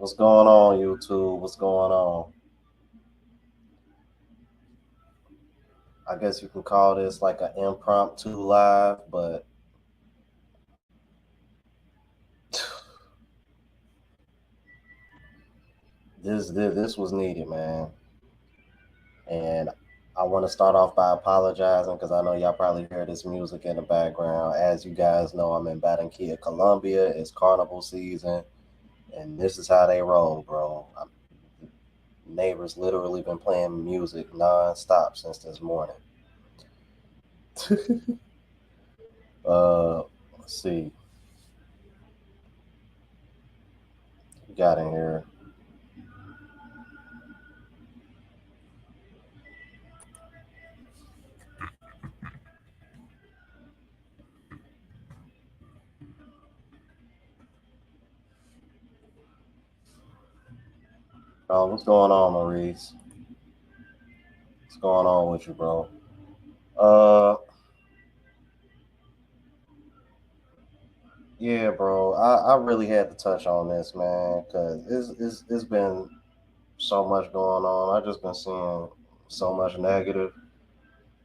What's going on, YouTube? What's going on? I guess you can call this like an impromptu live, but this was needed, man. And I want to start off by apologizing because I know y'all probably hear this music in the background. As you guys know, I'm in Barranquilla, Colombia. It's carnival season, and this is how they roll, bro. Neighbors literally been playing music non-stop since this morning. Let's see, we got in here. What's going on, Maurice? What's going on with you, bro? Uh, yeah, bro. I really had to touch on this, man, because it's been so much going on. I just been seeing so much negative,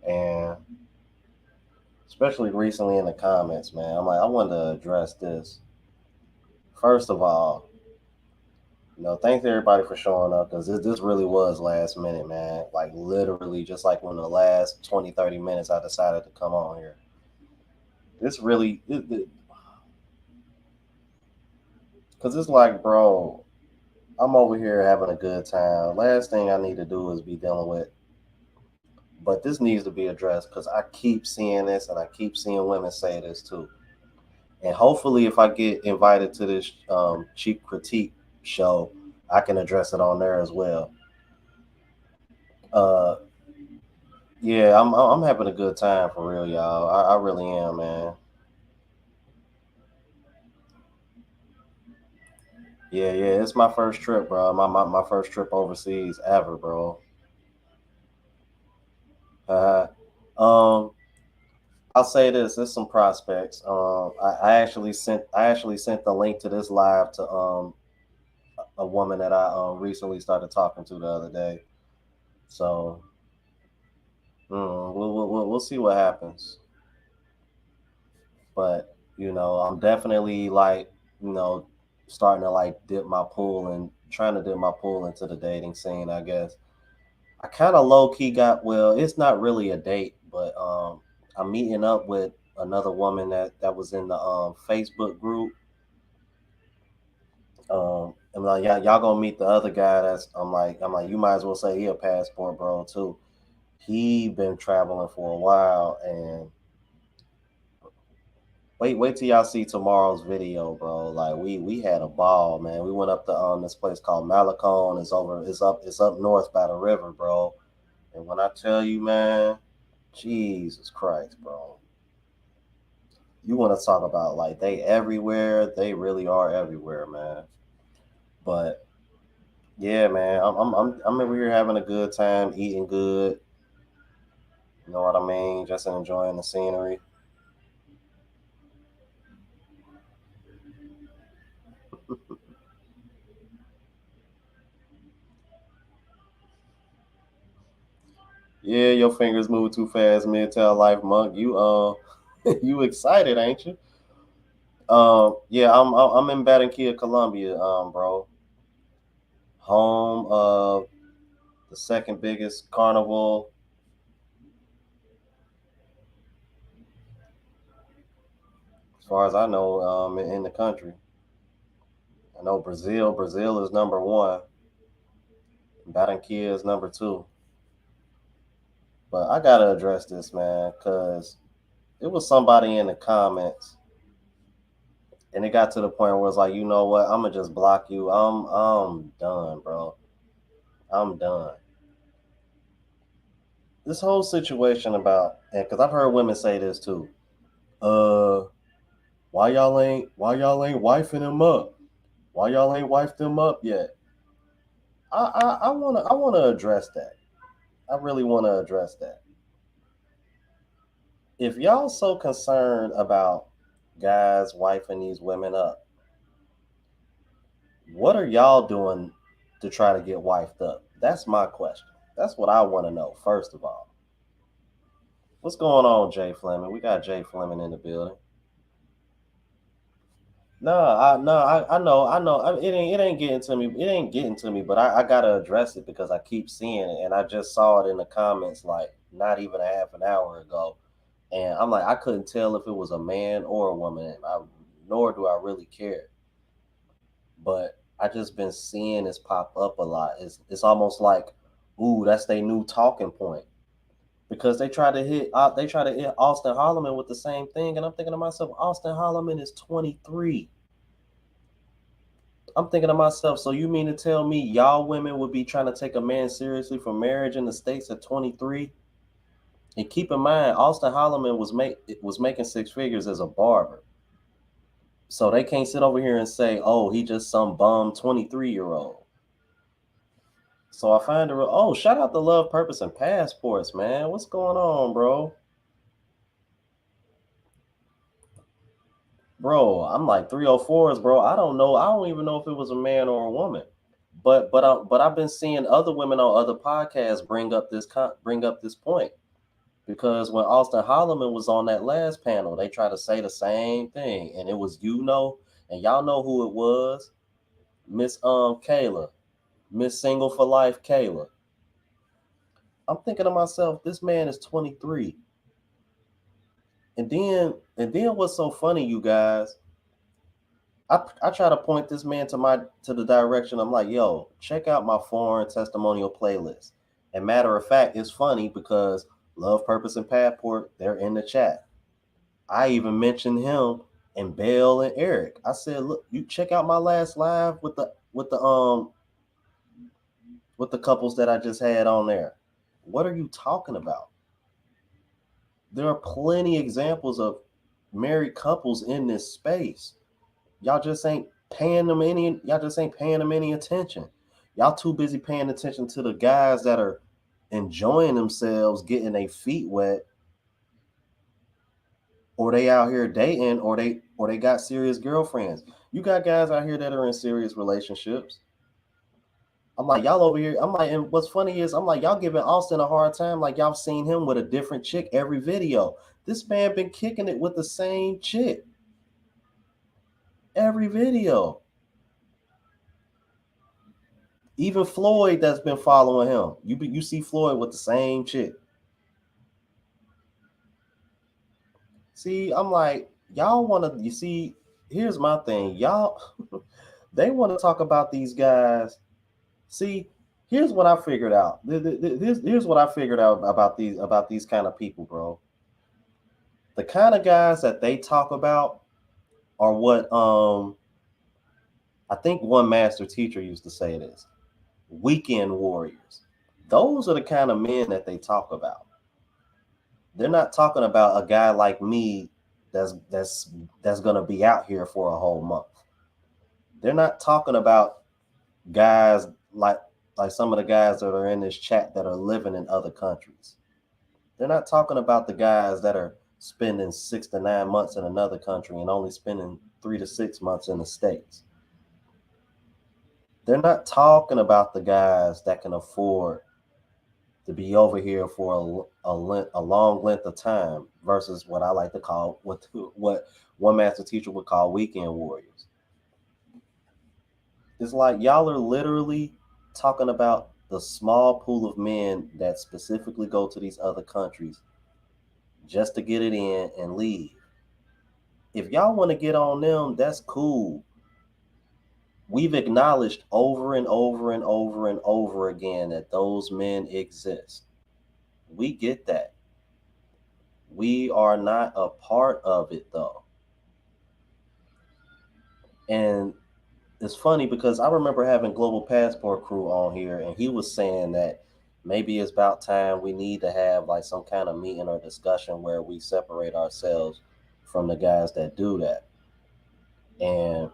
and especially recently in the comments, man. I'm like, I wanted to address this. First of all, thanks everybody for showing up because this really was last minute, man. Like literally, just like when the last 20, 30 minutes I decided to come on here. This really, because it's like, bro, I'm over here having a good time. Last thing I need to do is be dealing with, but this needs to be addressed because I keep seeing this and I keep seeing women say this too. And hopefully, if I get invited to this cheap critique show, I can address it on there as well. Uh, yeah, I'm having a good time for real, y'all. I really am, man. Yeah, yeah, it's my first trip, bro. My first trip overseas ever, bro. Uh, um, I'll say this: there's some prospects. I actually sent the link to this live to a woman that I recently started talking to the other day. So we'll see what happens. But I'm definitely like you know starting to like dip my pool and trying to dip my pool into the dating scene. I guess I kind of low key got well. It's not really a date, but I'm meeting up with another woman that was in the Facebook group. And like y'all gonna meet the other guy. I'm like you might as well say he a passport bro too. He been traveling for a while, and wait till y'all see tomorrow's video, bro. Like we had a ball, man. We went up to this place called Malecon. It's up north by the river, bro. And when I tell you, man, Jesus Christ, bro. You want to talk about like they everywhere? They really are everywhere, man. But yeah, man, I'm over here having a good time, eating good. You know what I mean? Just enjoying the scenery. Yeah, your fingers move too fast, midtail life monk. You you excited, ain't you? Yeah, I'm in Barranquilla, Colombia, bro. Home of the second biggest carnival, as far as I know, in the country. I know Brazil is number one. Barranquilla is number two. But I gotta address this, man, because it was somebody in the comments, and it got to the point where it's like, you know what? I'm gonna just block you. I'm done, bro. I'm done. This whole situation about, and because I've heard women say this too. Uh, why y'all ain't wifing him up? Why y'all ain't wifed him up yet? I wanna address that. I really wanna address that. If y'all so concerned about guys wifing these women up, What are y'all doing to try to get wifed up? That's my question. That's what I want to know, first of all. What's going on, Jay Fleming? We got Jay Fleming in the building. I know. It ain't getting to me. It ain't getting to me, but I gotta address it because I keep seeing it, and I just saw it in the comments like not even a half an hour ago, and I'm like I couldn't tell if it was a man or a woman, nor do I really care. But I just been seeing this pop up a lot. It's almost like, ooh, that's their new talking point because they try to hit Austin Holloman with the same thing, and I'm thinking to myself, Austin Holloman is 23. I'm thinking to myself, so you mean to tell me y'all women would be trying to take a man seriously for marriage in the States at 23? And keep in mind, Austin Holloman was making six figures as a barber. So they can't sit over here and say, oh, he just some bum 23-year-old. So I find shout out to Love, Purpose, and Passports, man. What's going on, bro? Bro, I'm like 304s, bro. I don't know. I don't even know if it was a man or a woman. But I've been seeing other women on other podcasts bring up this point because when Austin Holloman was on that last panel, they tried to say the same thing, and it was and y'all know who it was, Miss Kayla, Miss Single for Life Kayla. I'm thinking to myself, this man is 23, and then what's so funny, you guys? I try to point this man to the direction. I'm like, yo, check out my foreign testimonial playlist. And matter of fact, it's funny because Love, Purpose, and Passport, they're in the chat. I even mentioned him and Belle and Eric. I said, look, you check out my last live with the couples that I just had on there. What are you talking about? There are plenty examples of married couples in this space. Y'all just ain't paying them any attention. Y'all too busy paying attention to the guys that are enjoying themselves, getting their feet wet, or they out here dating, or they got serious girlfriends. You got guys out here that are in serious relationships. I'm like, y'all over here. I'm like, and what's funny is I'm like, y'all giving Austin a hard time, like y'all seen him with a different chick every video. This man been kicking it with the same chick every video. Even Floyd that's been following him. You see Floyd with the same chick. See, I'm like, y'all want to, you see, here's my thing. Y'all, they want to talk about these guys. See, here's what I figured out. Here's what I figured out about these kind of people, bro. The kind of guys that they talk about are what I think one master teacher used to say this. Weekend warriors. Those are the kind of men that they talk about. They're not talking about a guy like me that's gonna be out here for a whole month. They're not talking about guys like some of the guys that are in this chat that are living in other countries. They're not talking about the guys that are spending 6 to 9 months in another country and only spending 3 to 6 months in the States. They're not talking about the guys that can afford to be over here for a long length of time versus what I like to call what one master teacher would call weekend warriors. It's like y'all are literally talking about the small pool of men that specifically go to these other countries just to get it in and leave. If y'all want to get on them, that's cool. We've acknowledged over and over and over and over again that those men exist. We get that. We are not a part of it though. And it's funny because I remember having Global Passport Crew on here, and he was saying that maybe it's about time we need to have like some kind of meeting or discussion where we separate ourselves from the guys that do that. And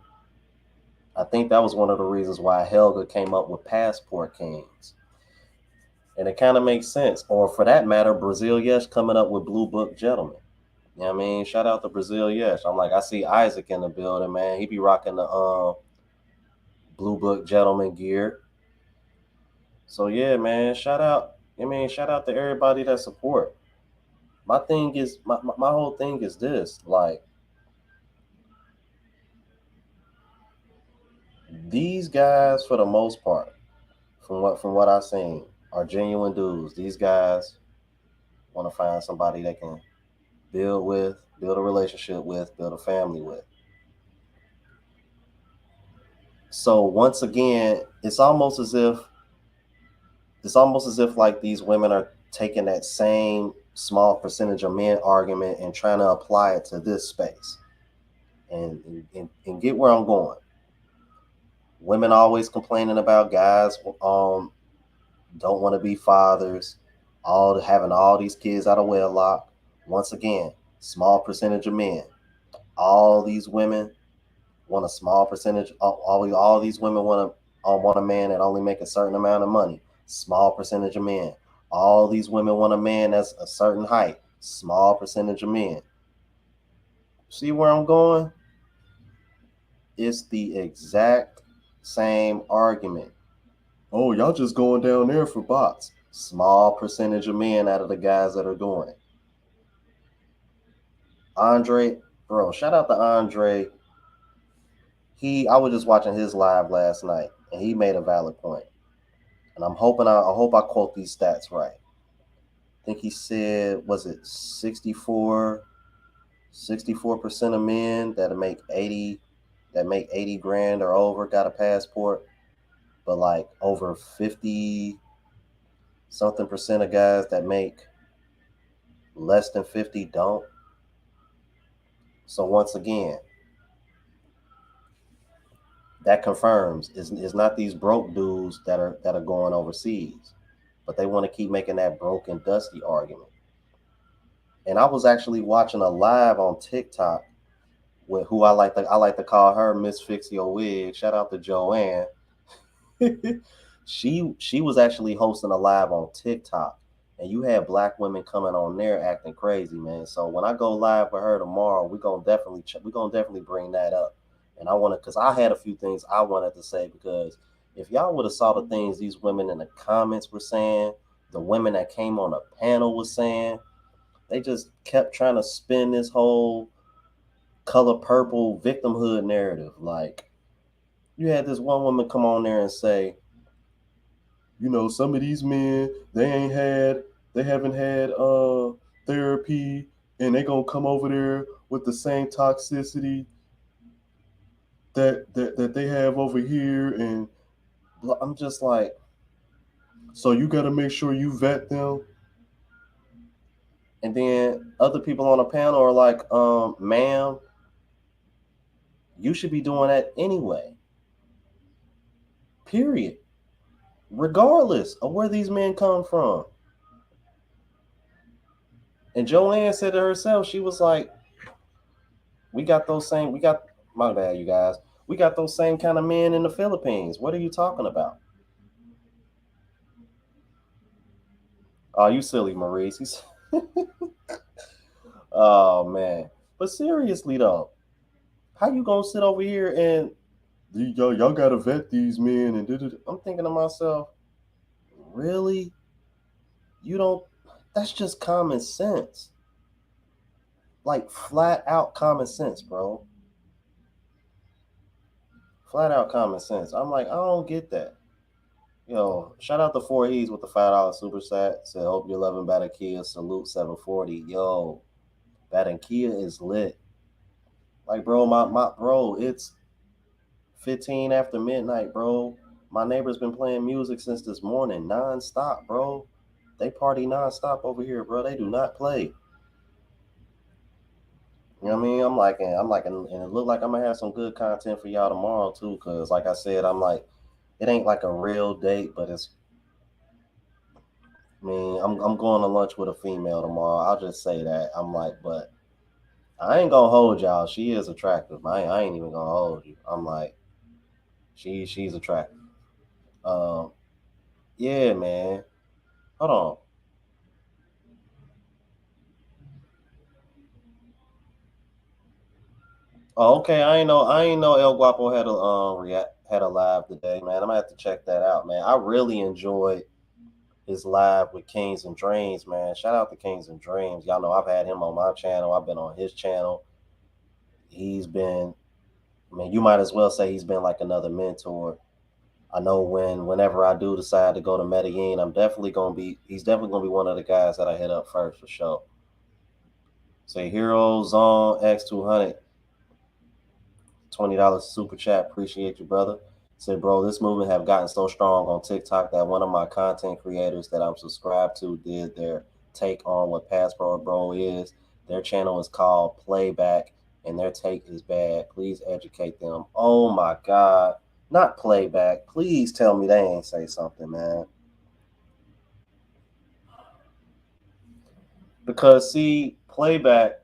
I think that was one of the reasons why Helga came up with Passport Kings. And it kind of makes sense. Or for that matter, Brazil Yesh coming up with Blue Book Gentlemen. You know what I mean? Shout out to Brazil Yesh. I'm like, I see Isaac in the building, man. He be rocking Blue Book gentleman gear. So yeah, man, shout out. I mean, shout out to everybody that support. My thing is my whole thing is this. Like these guys for the most part, from what I've seen, are genuine dudes. These guys want to find somebody they can build with, build a relationship with, build a family with. So once again, it's almost as if like these women are taking that same small percentage of men argument and trying to apply it to this space. And get where I'm going. Women always complaining about guys don't want to be fathers, all having all these kids out of wedlock. Once again, small percentage of men. All these women want a small percentage. All these women want a man that only make a certain amount of money. Small percentage of men. All these women want a man that's a certain height. Small percentage of men. See where I'm going? It's the exact same argument. Oh, y'all just going down there for bots. Small percentage of men out of the guys that are doing it. Andre, bro, shout out to Andre. I was just watching his live last night, and he made a valid point. And I hope I quote these stats right. I think he said, was it 64% of men that make 80 grand or over got a passport, but like over 50 something percent of guys that make less than 50 don't. So once again, that confirms is not these broke dudes that are going overseas, but they want to keep making that broke and dusty argument. And I was actually watching a live on TikTok with who I like to call her Miss Fix Your Wig. Shout out to Joanne. She was actually hosting a live on TikTok, and you had black women coming on there acting crazy, man. So when I go live with her tomorrow, we gonna definitely bring that up. And I want to, because I had a few things I wanted to say, because if y'all would have saw the things these women in the comments were saying, the women that came on the panel was saying, they just kept trying to spin this whole color purple victimhood narrative. Like you had this one woman come on there and say, some of these men they haven't had therapy, and they gonna come over there with the same toxicity that they have over here. And I'm just like, so you got to make sure you vet them. And then other people on the panel are like, ma'am, you should be doing that anyway, period, regardless of where these men come from. And Joanne said to herself, she was like, we got, my bad, you guys. We got those same kind of men in the Philippines. What are you talking about? Oh, you silly, Maurice. Oh, man. But seriously, though, how you going to sit over here and y'all got to vet these men? And I'm thinking to myself, really? You don't, that's just common sense. Like flat out common sense, bro. Flat out common sense. I'm like, I don't get that. Yo, shout out to 4E's with the $5 super set. Said, hope you're loving Bad Kia. Salute 740. Yo, Bad Kia is lit. Like, bro, my bro, it's 15 after midnight, bro. My neighbor's been playing music since this morning, non-stop, bro. They party non-stop over here, bro. They do not play. You know what I mean? And it look like I'm gonna have some good content for y'all tomorrow too. Cause like I said, I'm like, it ain't like a real date, but it's. I mean, I'm going to lunch with a female tomorrow. I'll just say that. I'm like, but I ain't gonna hold y'all. She is attractive. I ain't even gonna hold you. I'm like, she's attractive. Um, yeah, man. Hold on. Oh, okay. I ain't know El Guapo had a react had a live today, man. I'm gonna have to check that out, man. I really enjoyed his live with Kings and Dreams, man. Shout out to Kings and Dreams. Y'all know I've had him on my channel. I've been on his channel. He's been, I mean, you might as well say he's been like another mentor. I know whenever I do decide to go to Medellin, he's definitely gonna be one of the guys that I hit up first for sure. Say Hero Zone X200, $20 super chat. Appreciate you, brother. Said, bro, this movement have gotten so strong on TikTok that one of my content creators that I'm subscribed to did their take on what Passport Bro is. Their channel is called Playback, and their take is bad. Please educate them. Oh my God. Not Playback. Please tell me they ain't say something, man. Because Playback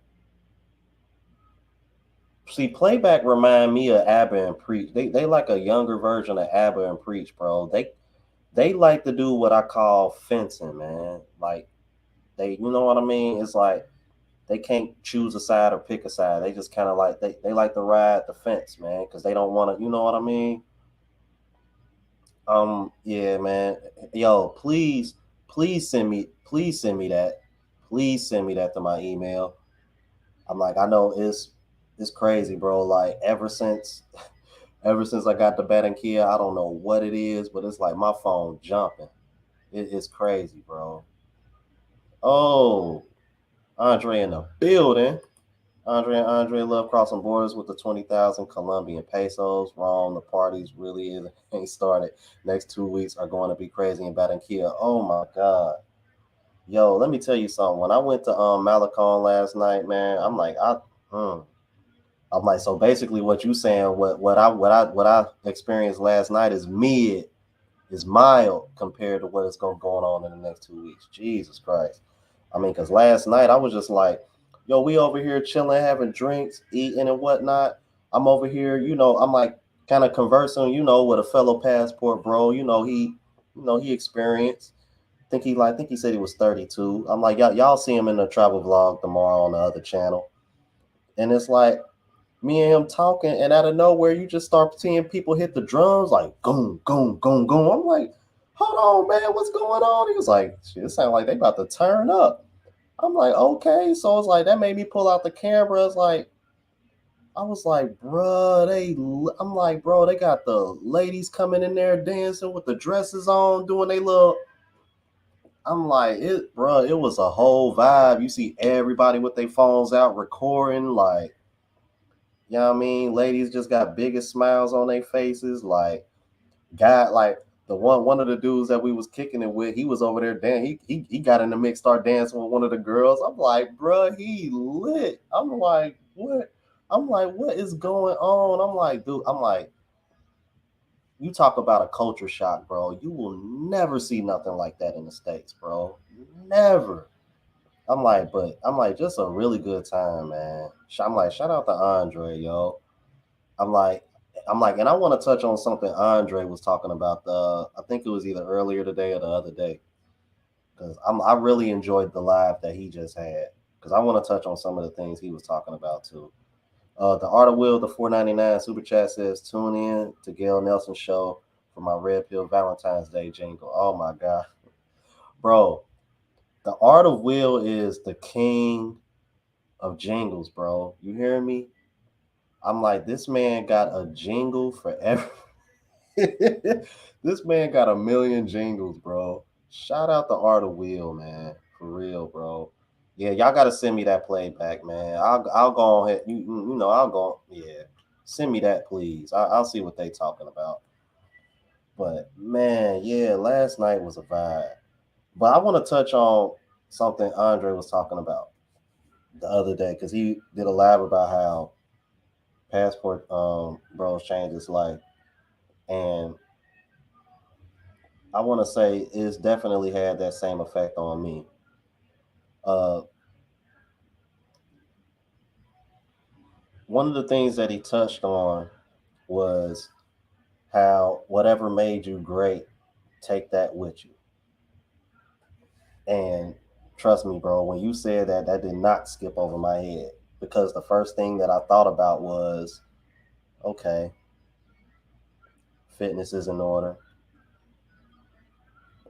remind me of Abba and Preach. They like a younger version of Abba and Preach, bro. They like to do what I call fencing, man. Like you know what I mean? It's like they can't choose a side or pick a side. They just kind of like they like to ride the fence, man, because they don't want to. You know what I mean? Yeah, man. Yo, please send me that. Please send me that to my email. I'm like, I know it's crazy, bro. Like ever since I got the Kia, I don't know what it is, but it's like my phone jumping. It's crazy, bro. Oh, Andre in the building. Andre love crossing borders with the 20,000 Colombian pesos. Wrong, the parties really ain't started. Next 2 weeks are going to be crazy in Barranquilla. Oh my God. Yo, let me tell you something. When I went to Malecon last night, man, I'm like, so basically what you saying, what I experienced last night is mild compared to what is going on in the next 2 weeks. Jesus Christ. I mean, because last night I was just like, yo, we over here chilling, having drinks, eating and whatnot. I'm over here, I'm like kind of conversing, with a fellow passport bro. He experienced. I think he said he was 32. I'm like, y'all see him in the travel vlog tomorrow on the other channel. And it's like me and him talking, and out of nowhere, you just start seeing people hit the drums like goom, goom, goom, goom. I'm like, hold on, man, what's going on? He was like, shit, it sounds like they about to turn up. I'm like, okay. So it's like that made me pull out the camera. I was like, I'm like, bro, they got the ladies coming in there dancing with the dresses on, doing they little. I'm like, it was a whole vibe. You see everybody with their phones out recording, like, you know what I mean? Ladies just got biggest smiles on their faces. Like, like the one of the dudes that we was kicking it with, he was over there dancing. He got in the mix, start dancing with one of the girls. I'm like, bro, he lit. I'm like, what? I'm like, what is going on? I'm like, dude, you talk about a culture shock, bro. You will never see nothing like that in the States, bro. Never. I'm like, just a really good time, man. I'm like, shout out to Andre, yo. I'm like, and I want to touch on something Andre was talking about. I think it was either earlier today or the other day, because I really enjoyed the live that he just had. Because I want to touch on some of the things he was talking about too. The Art of Will, the 4.99 super chat says, tune in to Gail Nelson show for my Red Pill Valentine's Day jingle. Oh my God, bro! The Art of Will is the king of jingles, bro. You hear me? I'm like, this man got a jingle for every. This man got a million jingles, bro. Shout out the Art of Will, man. For real, bro. Yeah, y'all gotta send me that playback, man. I'll go on ahead. I'll go. Yeah, send me that, please. I'll see what they talking about. But man, yeah, last night was a vibe. But I want to touch on something Andre was talking about the other day because he did a live about how Passport Bros changed his life, and I want to say it's definitely had that same effect on me. Uh, One of the things that he touched on was how whatever made you great, take that with you. And trust me, bro, when you said that, that did not skip over my head because the first thing that I thought about was, okay, fitness is in order.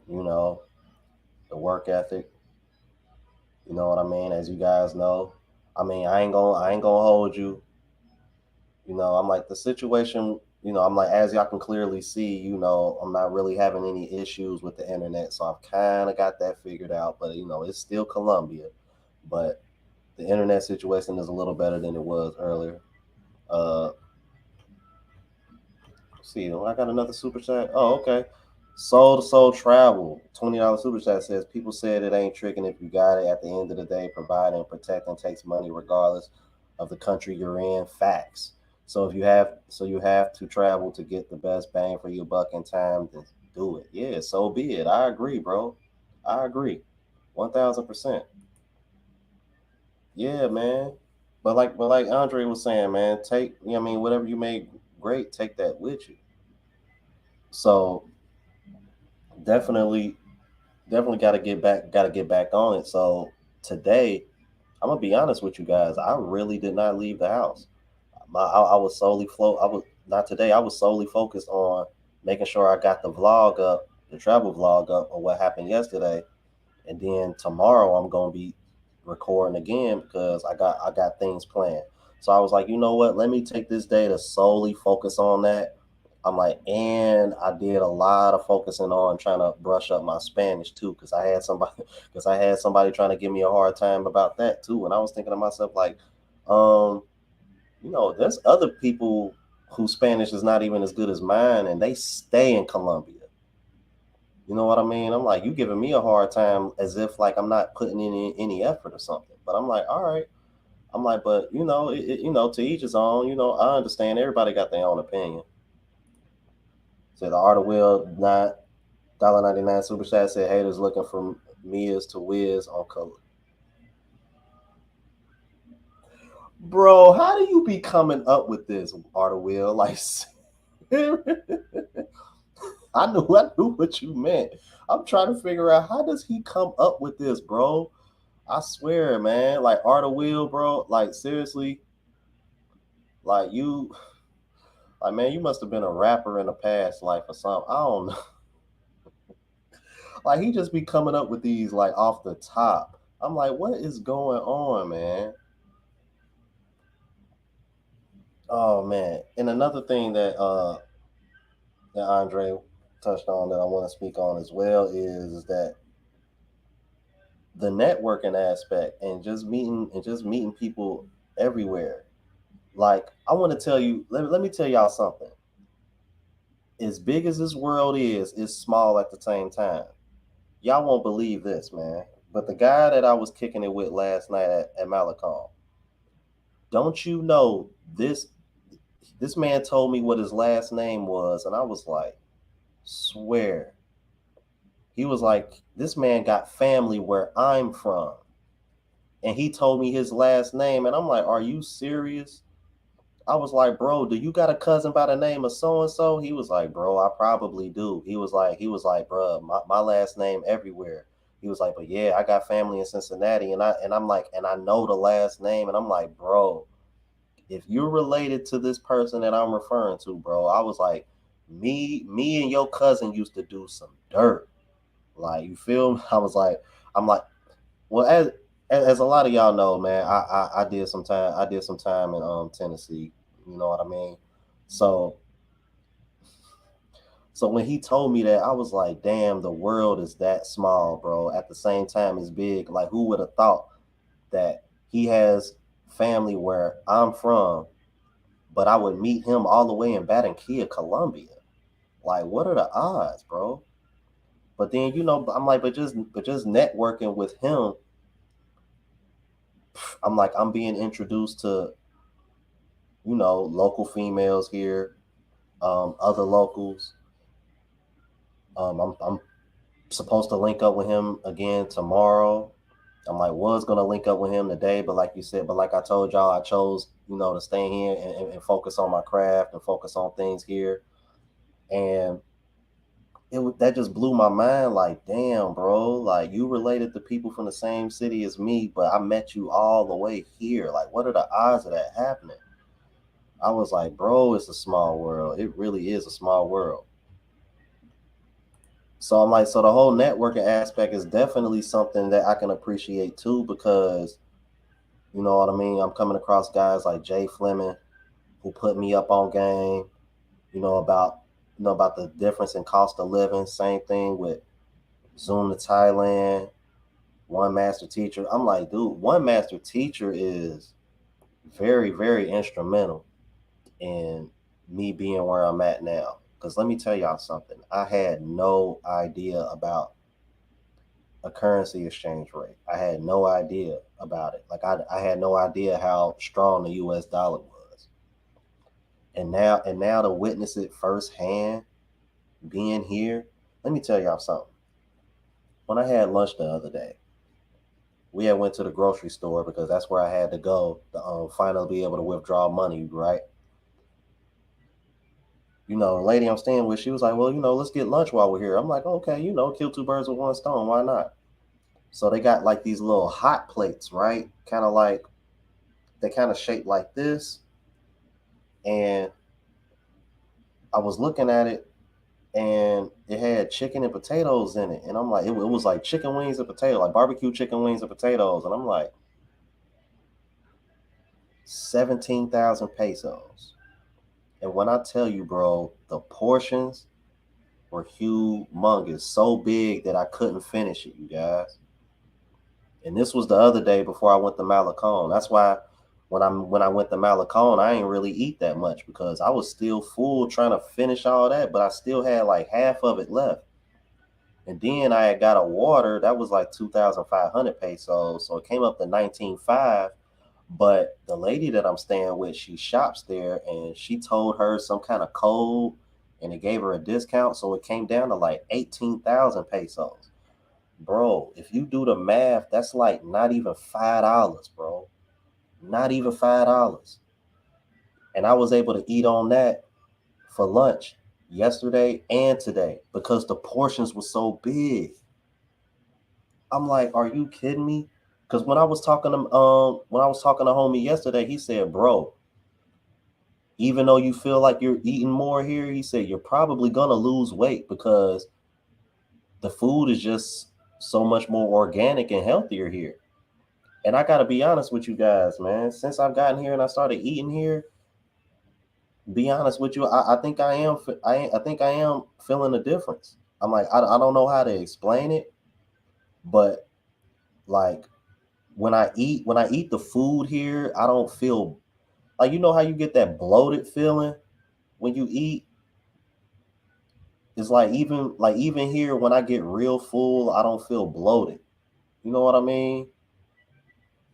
You know, the work ethic. You know what I mean? As you guys know, I mean, I ain't gonna hold you. You know, I'm like the situation. You know, I'm like as y'all can clearly see. You know, I'm not really having any issues with the internet, so I've kind of got that figured out. But you know, it's still Colombia, but the internet situation is a little better than it was earlier. Uh, see, I got another super chat. Oh, okay. Soul to Soul Travel, $20 super chat says people said it ain't tricking if you got it. At the end of the day, providing and protecting takes money regardless of the country you're in. Facts. So you have to travel to get the best bang for your buck in time. To do it. Yeah, so be it. I agree, bro. I agree, 1,000%. Yeah, man. But like Andre was saying, man, take. You know what I mean, whatever you made great, take that with you. So definitely got to get back on it. So today, I'm gonna be honest with you guys. I really did not leave the house. I was solely float. I was not today. I was solely focused on making sure I got the vlog up, the travel vlog up, on what happened yesterday, and then tomorrow I'm gonna be recording again because I got things planned. So I was like, you know what? Let me take this day to solely focus on that. I'm like, and I did a lot of focusing on trying to brush up my Spanish too, because I had somebody because I had somebody trying to give me a hard time about that too. And I was thinking to myself, like, um, you know, there's other people whose Spanish is not even as good as mine, and they stay in Colombia. You know what I mean? I'm like, you giving me a hard time as if like I'm not putting in any effort or something. But I'm like, all right. I'm like, but you know, you know, to each his own. You know, I understand. Everybody got their own opinion. So the art of will not $1.99 super chat said haters looking for Mia's to whiz on color. Bro, how do you be coming up with this, art of will? Like, I knew what you meant. I'm trying to figure out how does he come up with this, bro? I swear, man. Like Art of Will, bro. Like seriously, like you, like man, you must have been a rapper in a past life or something. I don't know. Like he just be coming up with these like off the top. I'm like, what is going on, man? Oh man. And another thing that Andre touched on that I want to speak on as well is that the networking aspect and just meeting people everywhere. Like I want to tell you, let me tell y'all something. As big as this world is, it's small at the same time. Y'all won't believe this, man. But the guy that I was kicking it with last night at Malacom, don't you know this man told me what his last name was, and I was like, swear. He was like, this man got family where I'm from. And he told me his last name, and I'm like, are you serious? I was like, bro, do you got a cousin by the name of so and so? He was like, bro, I probably do. He was like, bro, my last name everywhere. He was like, but yeah, I got family in Cincinnati, and I'm like, and I know the last name, and I'm like, bro, if you're related to this person that I'm referring to, bro, I was like, me and your cousin used to do some dirt. Like, you feel me? I'm like, well, as a lot of y'all know, man, I did some time in Tennessee. You know what I mean? So so when he told me that, I was like, damn, the world is that small, bro. At the same time, it's big. Like, who would have thought that he has family where I'm from, but I would meet him all the way in Barranquilla, Colombia? Like, what are the odds, bro? But then, you know, I'm like, but just networking with him, I'm like, I'm being introduced to, you know, local females here, other locals. I'm supposed to link up with him again tomorrow. I'm like, was gonna link up with him today, but like you said, but like I told y'all, I chose, you know, to stay here and focus on my craft and focus on things here. And that just blew my mind. Like, damn, bro, like you related to people from the same city as me, but I met you all the way here. Like, what are the odds of that happening? I was like, bro, it's a small world. It really is a small world. So I'm like, so the whole networking aspect is definitely something that I can appreciate too, because you know what I mean. I'm coming across guys like Jay Fleming who put me up on game. You know about about the difference in cost of living. Same thing with Zoom to Thailand, One Master Teacher. I'm like, dude, One Master Teacher is very, very instrumental in me being where I'm at now. Because let me tell y'all something. I had no idea about a currency exchange rate. I had no idea about it. Like I had no idea how strong the US dollar was. And now to witness it firsthand, being here, let me tell y'all something. When I had lunch the other day, we had went to the grocery store because that's where I had to go to finally be able to withdraw money, right? The lady I'm staying with, she was like, well, let's get lunch while we're here. I'm like, okay, kill two birds with one stone. Why not? So they got like these little hot plates, right? Kind of like, they kind of shaped like this. And I was looking at it and it had chicken and potatoes in it. And I'm like, it was like chicken wings and potatoes, like barbecue chicken wings and potatoes. And I'm like, 17,000 pesos. And when I tell you, bro, the portions were humongous, so big that I couldn't finish it, you guys. And this was the other day before I went to Malacone. That's why when I went to Malacone, I ain't really eat that much because I was still full trying to finish all that, but I still had like half of it left. And then I had got a water that was like 2,500 pesos, so it came up to 19,500. But the lady that I'm staying with, she shops there, and she told her some kind of code, and it gave her a discount, so it came down to like 18,000 pesos. Bro, if you do the math, that's like not even $5, bro. Not even $5. And I was able to eat on that for lunch yesterday and today because the portions were so big. I'm like, are you kidding me? Because when I was talking to homie yesterday, he said, bro, even though you feel like you're eating more here, he said you're probably gonna lose weight because the food is just so much more organic and healthier here. And I gotta be honest with you guys, man. Since I've gotten here and I started eating here, be honest with you, I think I think I am feeling a difference. I'm like, I don't know how to explain it, but like when I eat the food here, I don't feel like, how you get that bloated feeling when you eat. It's like even here when I get real full, I don't feel bloated. You know what I mean?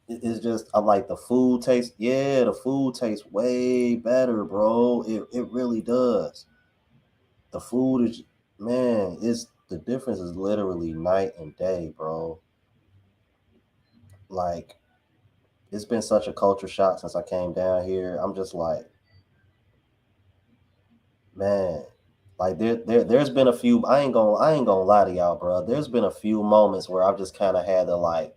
It's just I'm like the food tastes way better, bro. It really does. The food is, man, it's the difference is literally night and day, bro. Like it's been such a culture shock since I came down here. I'm just like, man, like there's been a few. I ain't gonna lie to y'all, bro. There's been a few moments where I've just kind of had to like,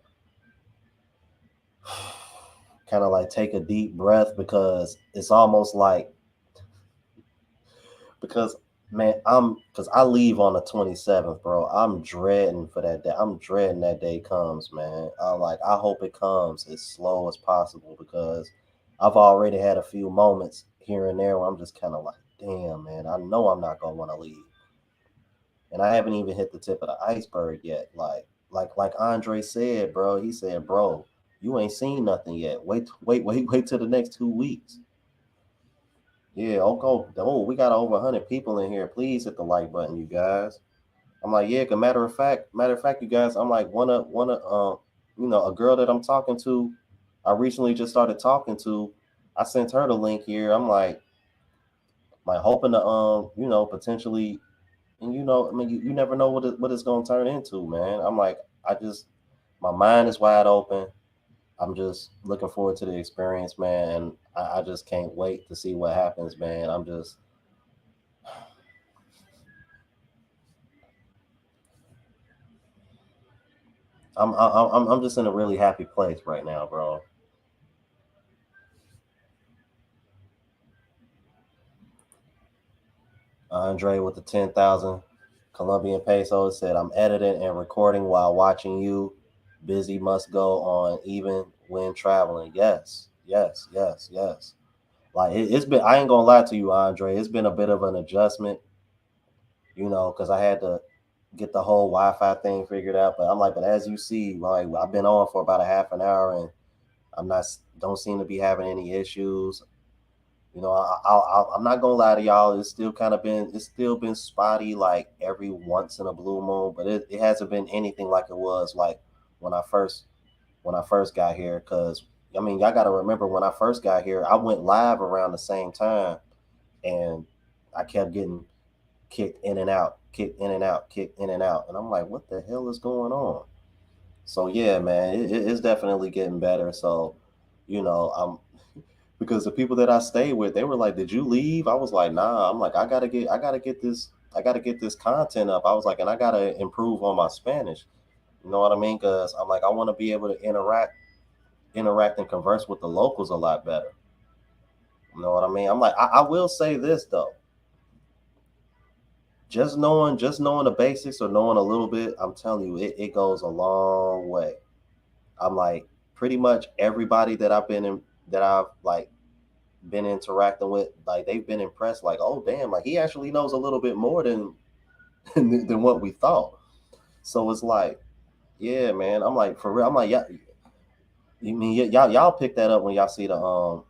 kind of like take a deep breath because it's almost like because man, because I leave on the 27th, bro. I'm dreading for that day. I'm dreading that day comes, man. I hope it comes as slow as possible because I've already had a few moments here and there where I'm just kind of like, damn, man. I know I'm not gonna want to leave, and I haven't even hit the tip of the iceberg yet. Like Andre said, bro. He said, bro, you ain't seen nothing yet. Wait till the next 2 weeks. Yeah, okay. Oh, we got over 100 people in here. Please hit the like button, you guys. I'm like, yeah. Cause matter of fact, you guys. I'm like a girl that I'm talking to. I recently just started talking to. I sent her the link here. I'm like hoping to potentially, and I mean, you never know what it's gonna turn into, man. I'm like, my mind is wide open. I'm just looking forward to the experience, man. And I just can't wait to see what happens, man. I'm just in a really happy place right now, bro. Andre with the 10,000 Colombian pesos said, I'm editing and recording while watching you. Busy must go on even when traveling. Yes, yes, yes, yes. Like it's been, I ain't gonna lie to you, Andre. It's been a bit of an adjustment, because I had to get the whole Wi-Fi thing figured out. But I'm like, but as you see, like I've been on for about a half an hour and I'm not, don't seem to be having any issues. I'm not gonna lie to y'all. It's still been spotty, like every once in a blue moon, but it hasn't been anything like it was like when I first when I first got here. Cause I mean, y'all got to remember when I first got here, I went live around the same time, and I kept getting kicked in and out, kicked in and out, kicked in and out, and I'm like, what the hell is going on? So yeah, man, it's definitely getting better. So, I'm because the people that I stayed with, they were like, "Did you leave?" I was like, "Nah." I'm like, I gotta get I gotta get this content up. I was like, and I gotta improve on my Spanish. You know what I mean? Because I'm like, I want to be able to interact and converse with the locals a lot better. You know what I mean? I'm like, I will say this though. Just knowing the basics or knowing a little bit, I'm telling you, it goes a long way. I'm like, pretty much everybody that I've like been interacting with, like they've been impressed, like, oh damn, like he actually knows a little bit more than than what we thought. So it's like, yeah, man. I'm like, for real. I'm like, yeah. You mean y'all pick that up when y'all see the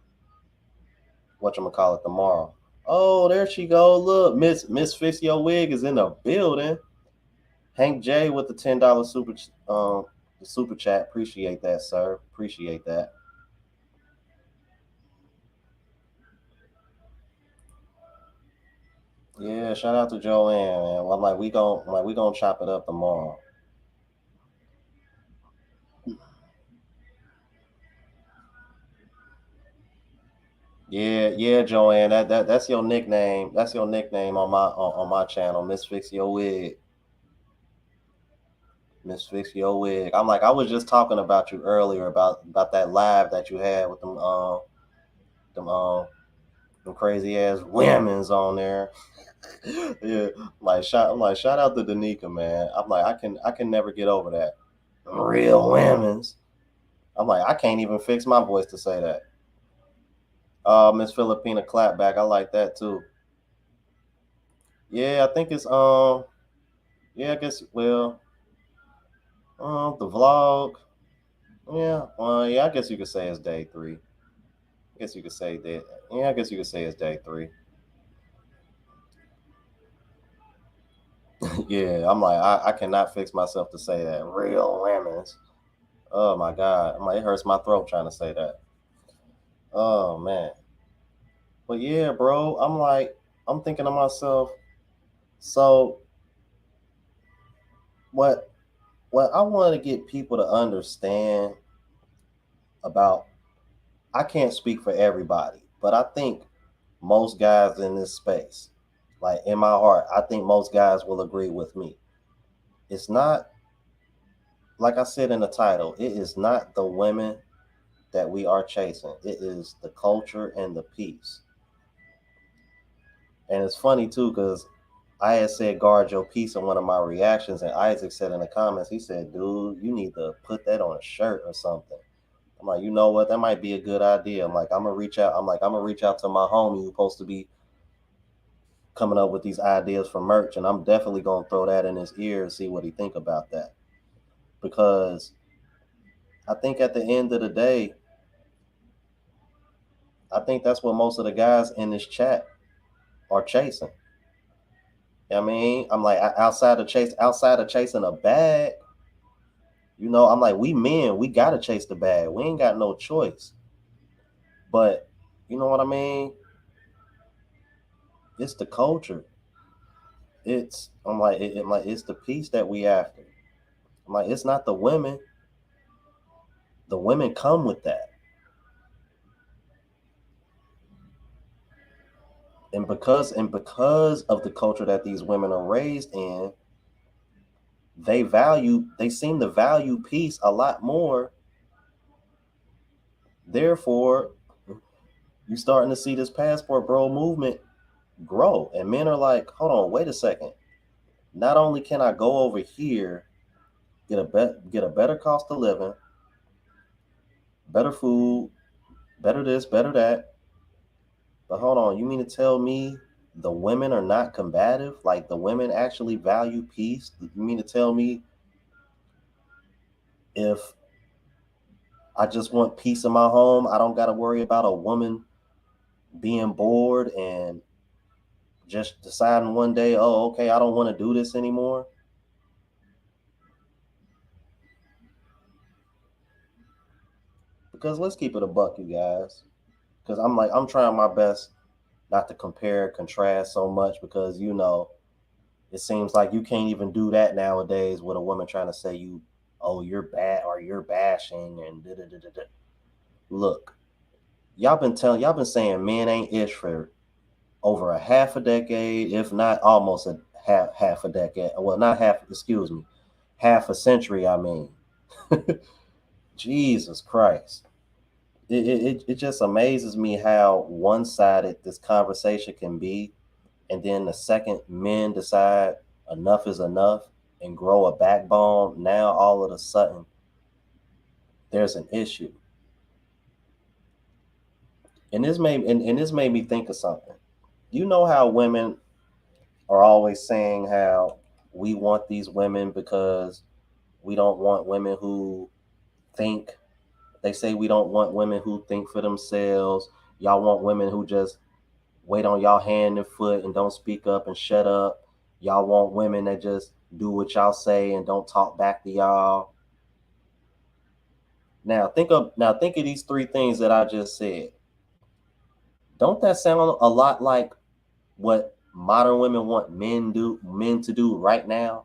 whatchamacallit tomorrow? Oh, there she go. Look, Miss Fix Your Wig is in the building. Hank J with the $10 super chat. Appreciate that, sir. Appreciate that. Yeah, shout out to Joanne, man. Well, we gonna chop it up tomorrow. Yeah, yeah, Joanne. That's your nickname. That's your nickname on my channel, Miss Fix Your Wig. Miss Fix Your Wig. I'm like, I was just talking about you earlier about that live that you had with them them crazy ass women's on there. Yeah, I'm like shout out to Danica, man. I'm like I can never get over that. Real women's. I'm like I can't even fix my voice to say that. Miss Filipina Clapback. I like that too. Yeah, I think it's yeah, I guess the vlog. Yeah, yeah, I guess you could say it's day three. I guess you could say that. Yeah, I guess you could say it's day three. Yeah, I'm like, I cannot fix myself to say that. Real women's. Oh my God. I'm like, it hurts my throat trying to say that. Oh man. But yeah, bro, I'm like, I'm thinking to myself, so what what I want to get people to understand about, I can't speak for everybody, but I think most guys in this space, like in my heart, I think most guys will agree with me. It's not, like I said in the title, it is not the women that we are chasing. It is the culture and the peace. And it's funny too, because I had said guard your peace in one of my reactions, and Isaac said in the comments, he said, dude, you need to put that on a shirt or something. I'm like, you know what? That might be a good idea. I'm gonna reach out to my homie who's supposed to be coming up with these ideas for merch, and I'm definitely gonna throw that in his ear and see what he think about that. Because I think at the end of the day, I think that's what most of the guys in this chat are chasing. I mean, I'm like outside of chasing a bag, I'm like, we men, we gotta chase the bag. We ain't got no choice. But you know what I mean? It's the culture. I'm like, it's the peace that we after. I'm like, it's not the women. The women come with that. And because of the culture that these women are raised in, they seem to value peace a lot more. Therefore, you're starting to see this passport bro movement grow. And men are like, hold on, wait a second. Not only can I go over here, get a better cost of living, better food, better this, better that. But hold on, you mean to tell me the women are not combative? Like the women actually value peace? You mean to tell me if I just want peace in my home, I don't got to worry about a woman being bored and just deciding one day, oh, okay, I don't want to do this anymore? Because let's keep it a buck, you guys. Because I'm trying my best not to compare, contrast so much because, it seems like you can't even do that nowadays with a woman trying to say you, oh, you're bad or you're bashing and da da da da da. Look, y'all been saying men ain't ish for over a half a decade, if not almost a half a decade. Well, not half, excuse me, half a century. I mean, Jesus Christ. It just amazes me how one sided this conversation can be. And then the second men decide enough is enough and grow a backbone, now all of a sudden there's an issue. And this made me think of something. You know how women are always saying how we want these women because we don't want women who think. They say we don't want women who think for themselves. Y'all want women who just wait on y'all hand and foot and don't speak up and shut up. Y'all want women that just do what y'all say and don't talk back to y'all. Now think of these three things that I just said. Don't that sound a lot like what modern women want men to do right now?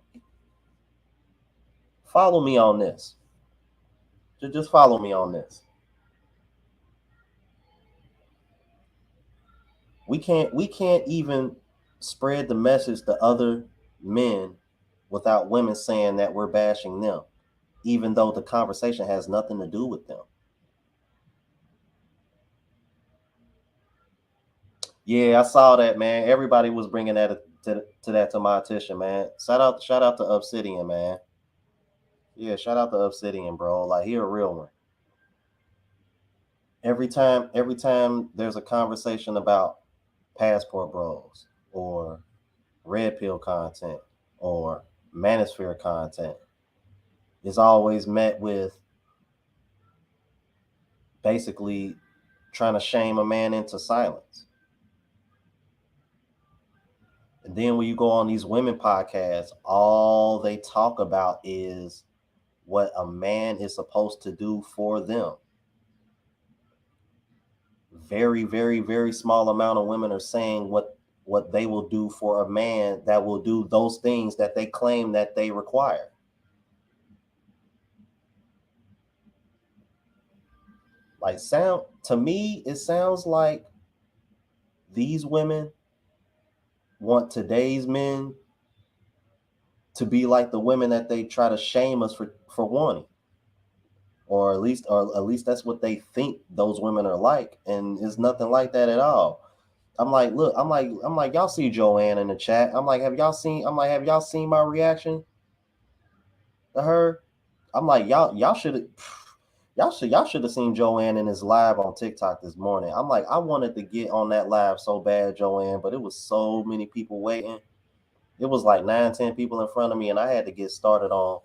Follow me on this. Just follow me on this. We can't even spread the message to other men without women saying that we're bashing them, even though the conversation has nothing to do with them. Yeah, I saw that, man. Everybody was bringing that to my attention, man. Shout out to Obsidian, man. Yeah, shout out to Obsidian, bro. Like he a real one. Every time there's a conversation about passport bros or red pill content or manosphere content, is always met with basically trying to shame a man into silence. And then when you go on these women podcasts, all they talk about is what a man is supposed to do for them. Very, very, very small amount of women are saying what they will do for a man that will do those things that they claim that they require. Like sound to me, it sounds like these women want today's men to be like the women that they try to shame us for wanting, or at least that's what they think those women are like, and it's nothing like that at all. I'm like, look, I'm like, y'all see Joanne in the chat. Have y'all seen my reaction to her? I'm like, y'all should have seen Joanne in his live on TikTok this morning. I'm like, I wanted to get on that live so bad, Joanne, but it was so many people waiting. It was like 9, 10 people in front of me, and I had to get started on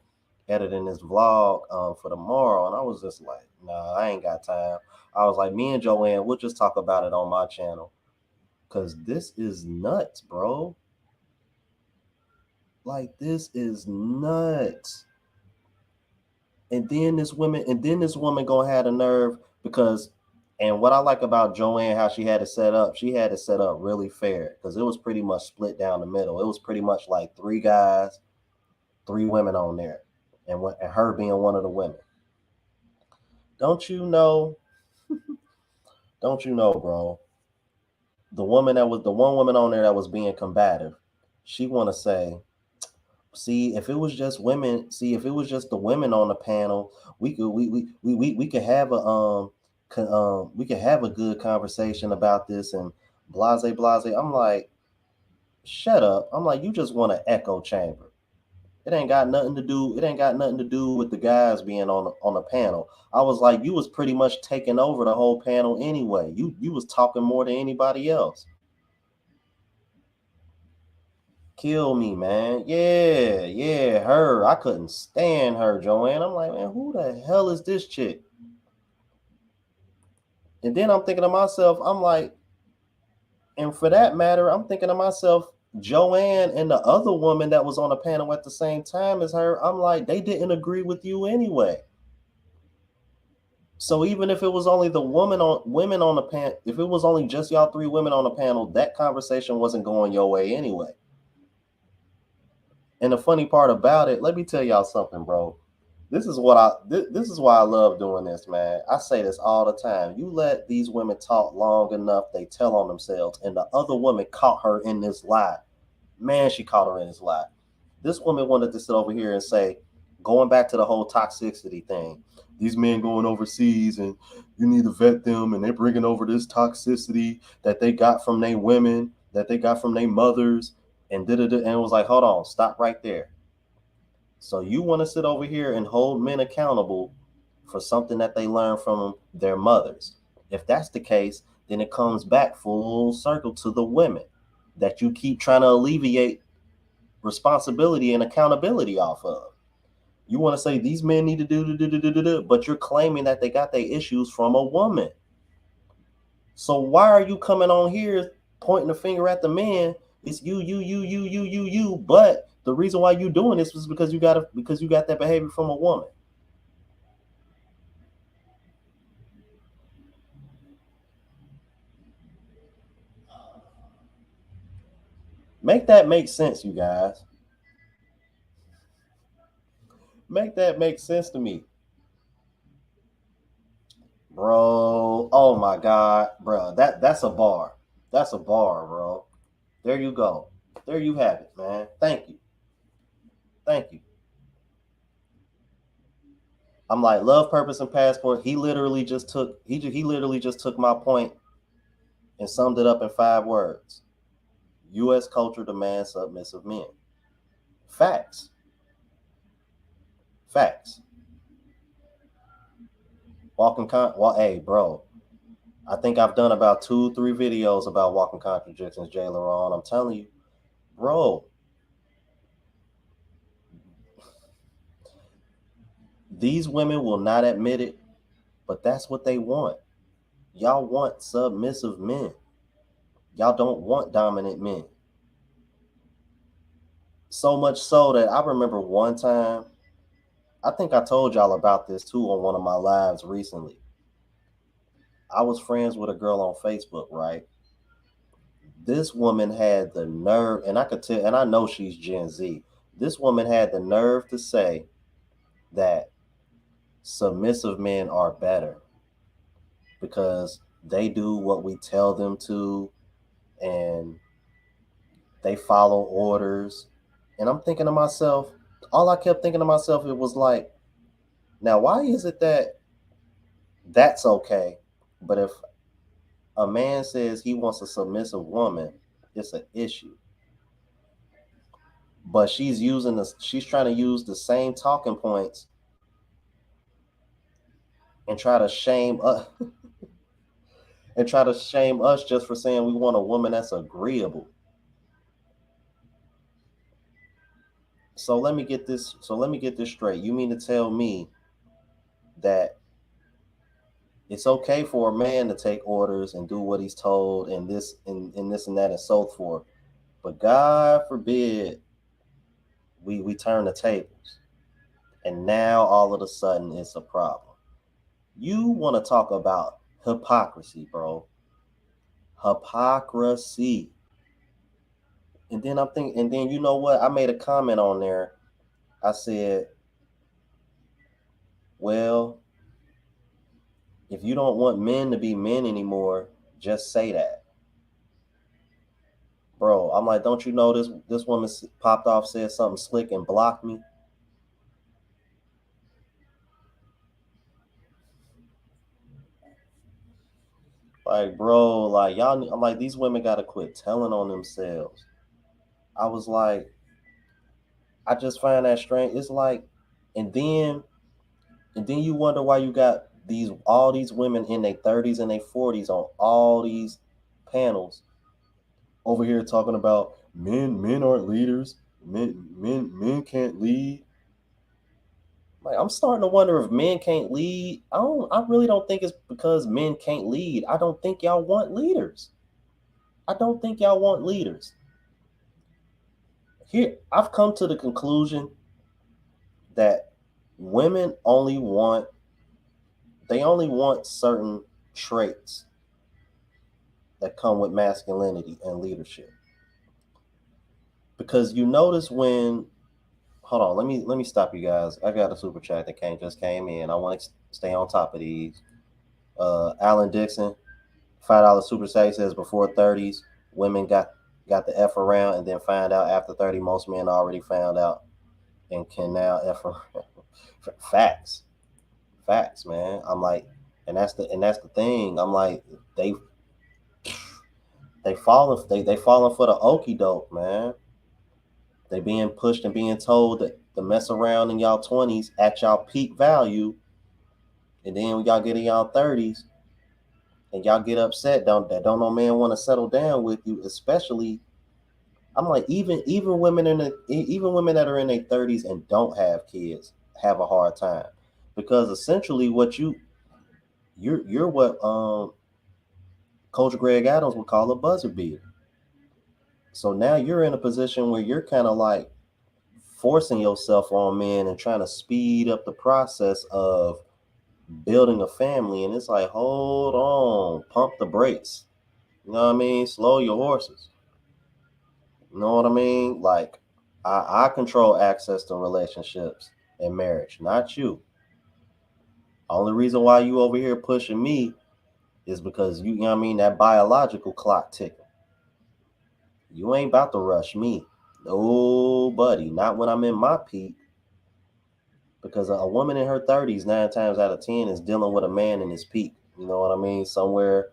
editing this vlog for tomorrow. And I was just like, nah, I ain't got time. I was like, me and Joanne, we'll just talk about it on my channel. Cause this is nuts, bro. Like this is nuts. And then this woman gonna have the nerve because, and what I like about Joanne, how she had it set up really fair because it was pretty much split down the middle. It was pretty much like three guys, three women on there, and her being one of the women. Don't you know? Don't you know, bro? The one woman on there that was being combative. She want to say, see, if it was just women, see, if it was just the women on the panel, we could have we could have a good conversation about this and blase blase. I'm like, Shut up. I'm like, you just want an echo chamber. It ain't got nothing to do. It ain't got nothing to do with the guys being on the panel. I was like, you was pretty much taking over the whole panel anyway. You was talking more than anybody else. Kill me, man. Yeah, her. I couldn't stand her, Joanne. I'm like, man, who the hell is this chick? And then I'm thinking to myself, I'm like, and for that matter, I'm thinking to myself, Joanne and the other woman that was on the panel at the same time as her, I'm like, they didn't agree with you anyway. So even if it was only the women on the panel, if it was only just y'all three women on the panel, that conversation wasn't going your way anyway. And the funny part about it, let me tell y'all something, bro. This is why I love doing this, man. I say this all the time. You let these women talk long enough, they tell on themselves, and the other woman caught her in this lie. Man, she caught her in this lie. This woman wanted to sit over here and say, going back to the whole toxicity thing, these men going overseas and you need to vet them, and they're bringing over this toxicity that they got from their women, that they got from their mothers, and and it was like, hold on, stop right there. So you want to sit over here and hold men accountable for something that they learned from their mothers. If that's the case, then it comes back full circle to the women that you keep trying to alleviate responsibility and accountability off of. You want to say these men need to do, but you're claiming that they got their issues from a woman. So why are you coming on here pointing the finger at the men? It's you. But the reason why you doing this was because you got that behavior from a woman. Make that make sense, you guys. Make that make sense to me. Bro, oh my god, bro. That's a bar. That's a bar, bro. There you go. There you have it, man. Thank you. Thank you. I'm like, love, purpose, and passport. He literally just took my point and summed it up in 5 words. U.S. culture demands submissive men. Facts. Facts. Hey, bro. I think I've done about 2, 3 videos about walking contradictions, Jay Laron. I'm telling you, bro. These women will not admit it, but that's what they want. Y'all want submissive men. Y'all don't want dominant men. So much so that I remember one time, I think I told y'all about this too on one of my lives recently. I was friends with a girl on Facebook, right? This woman had the nerve, and I could tell, and I know she's Gen Z. This woman had the nerve to say that submissive men are better because they do what we tell them to and they follow orders. And I'm thinking to myself, all I kept thinking to myself, it was like, now why is it that that's okay, but if a man says he wants a submissive woman, it's an issue? But she's trying to use the same talking points and try to shame us and try to shame us just for saying we want a woman that's agreeable. So let me get this straight. You mean to tell me that it's okay for a man to take orders and do what he's told and this and that and so forth, but God forbid we turn the tables and now all of a sudden it's a problem? You want to talk about hypocrisy, bro? Hypocrisy. And then you know what? I made a comment on there. I said, well, if you don't want men to be men anymore, just say that. Bro, I'm like, don't you know this woman popped off, said something slick and blocked me? Like, bro, like y'all, I'm like, these women gotta quit telling on themselves. I was like, I just find that strange. It's like, and then you wonder why you got all these women in their 30s and their 40s on all these panels over here talking about men aren't leaders, men can't lead. Like, I'm starting to wonder if men can't lead. I really don't think it's because men can't lead. I don't think y'all want leaders. I don't think y'all want leaders. Here, I've come to the conclusion that women only want certain traits that come with masculinity and leadership. Because you notice when, hold on, let me stop you guys. I got a super chat that just came in. I want to stay on top of these. Alan Dixon, $5 super chat, says before 30s, women got the F around and then find out after 30. Most men already found out and can now F around. Facts, man. I'm like, and that's the thing. I'm like, they falling for the okie doke, man. They being pushed and being told that to mess around in y'all 20s at y'all peak value, and then when y'all get in y'all 30s and y'all get upset, don't no man want to settle down with you, especially. I'm like, even women that are in their 30s and don't have kids have a hard time, because essentially what you're what Coach Greg Adams would call a buzzer beater. So now you're in a position where you're kind of like forcing yourself on men and trying to speed up the process of building a family. And it's like, hold on, pump the brakes. You know what I mean? Slow your horses. You know what I mean? Like, I control access to relationships and marriage, not you. Only reason why you over here pushing me is because you know what I mean, that biological clock ticking. You ain't about to rush me. No, buddy. Not when I'm in my peak. Because a woman in her 30s, 9 times out of 10, is dealing with a man in his peak. You know what I mean? Somewhere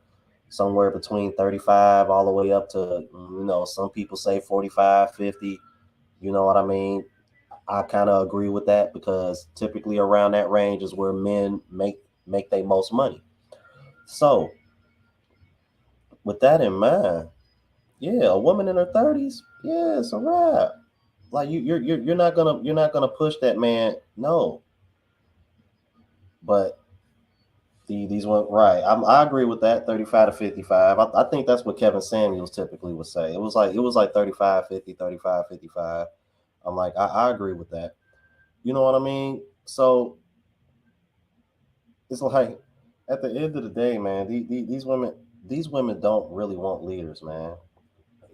between 35 all the way up to, some people say 45, 50. You know what I mean? I kind of agree with that, because typically around that range is where men make their most money. So with that in mind, yeah, a woman in her 30s, yeah, it's a wrap. Like, you're not gonna push that man, no. But these went right. I agree with that. 35 to 55. I think that's what Kevin Samuels typically would say. It was like 35, 50, 35, 55. I'm like, I agree with that. You know what I mean? So it's like, at the end of the day, man, these women don't really want leaders, man.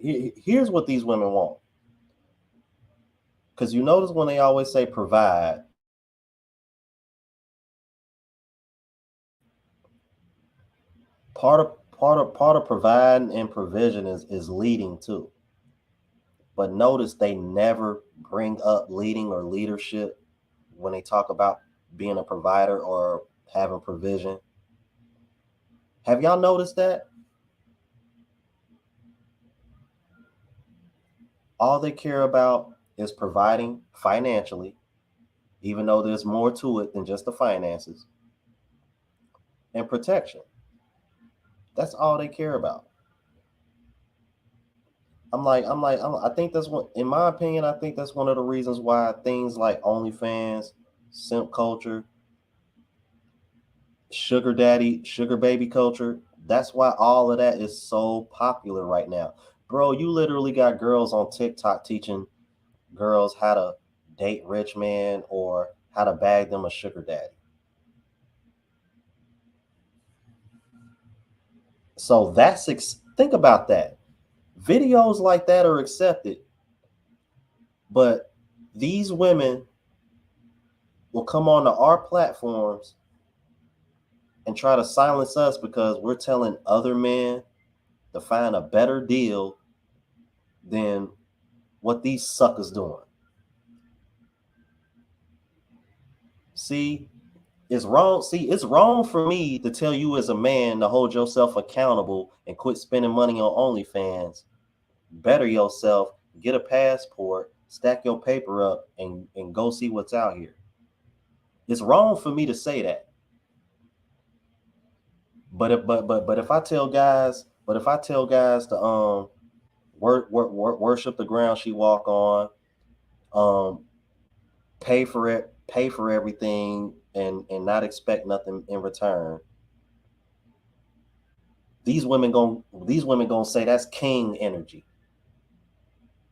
Here's what these women want. Because you notice when they always say provide, part of providing and provision is leading too. But notice they never bring up leading or leadership when they talk about being a provider or having provision. Have y'all noticed that? All they care about is providing financially, even though there's more to it than just the finances, and protection. That's all they care about. I think that's one, in my opinion, I think that's one of the reasons why things like OnlyFans, simp culture, sugar daddy, sugar baby culture, that's why all of that is so popular right now. Bro, you literally got girls on TikTok teaching girls how to date rich men or how to bag them a sugar daddy. So think about that. Videos like that are accepted, but these women will come onto our platforms and try to silence us because we're telling other men to find a better deal than what these suckers doing. See, it's wrong. See, it's wrong for me to tell you as a man to hold yourself accountable and quit spending money on OnlyFans. Better yourself get a passport, stack your paper up, and go see what's out here. It's wrong for me to say that. But if I tell guys, to worship the ground she walk on, um, pay for everything, and not expect nothing in return. These women gonna say that's king energy.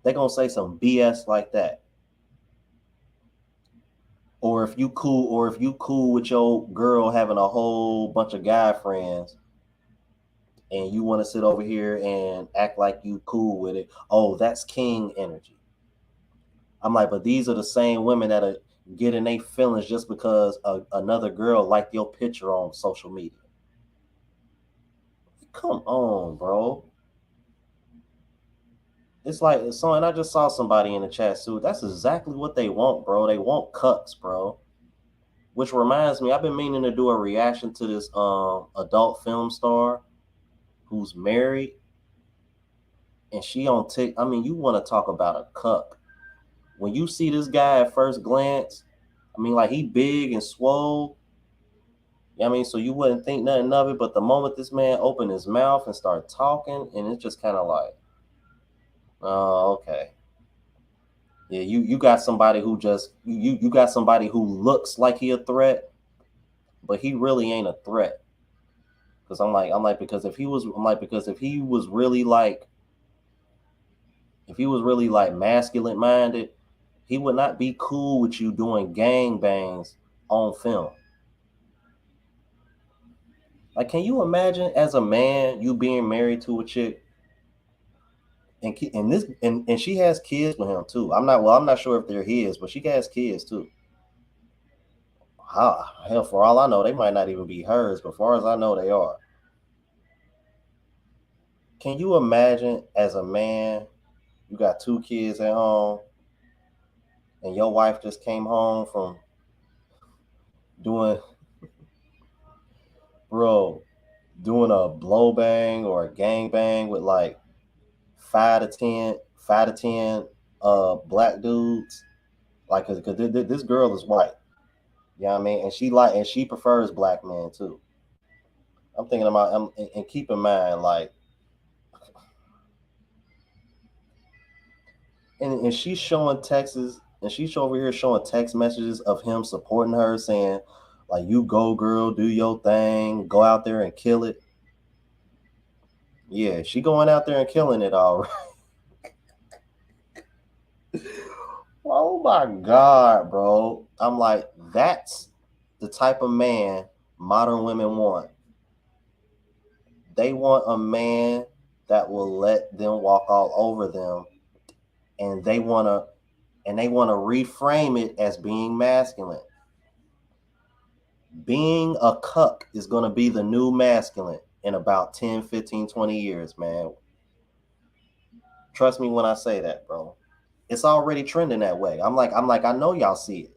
They gonna say some BS like that. Or if you cool with your girl having a whole bunch of guy friends, and you want to sit over here and act like you cool with it, oh, that's king energy. I'm like, but these are the same women that are getting their feelings just because another girl liked your picture on social media. Come on, bro. It's like so, and I just saw somebody in the chat too. That's exactly what they want, bro. They want cucks, bro. Which reminds me, I've been meaning to do a reaction to this adult film star who's married, and she on tick. I mean, you want to talk about a cuck? When you see this guy at first glance, I mean, like he big and swole. I mean, so you wouldn't think nothing of it, but the moment this man opened his mouth and started talking, and it's just kind of like, oh, okay. Yeah, you got somebody who just you got somebody who looks like he a threat, but he really ain't a threat. Because I'm like because if he was I'm like because if he was really like masculine minded, he would not be cool with you doing gang bangs on film. Like, can you imagine as a man you being married to a chick and she has kids with him too? I'm not sure if they're his, but she has kids too. Hell, for all I know, they might not even be hers, but far as I know, they are. Can you imagine as a man, you got two kids at home, and your wife just came home from doing, bro, doing a blow bang or a gang bang with like 5 to 10 black dudes, like because this girl is white. You know what I mean? And she prefers black men too. I'm thinking about and keep in mind like and she's showing texts and she's over here showing text messages of him supporting her, saying like, you go girl, do your thing, go out there and kill it. Yeah, she going out there and killing it all right. Oh my god, bro. I'm like, that's the type of man modern women want. They want a man that will let them walk all over them, and they want to reframe it as being masculine. Being a cuck is going to be the new masculine in about 10, 15, 20 years, man. Trust me when I say that, bro. It's already trending that way. I know y'all see it.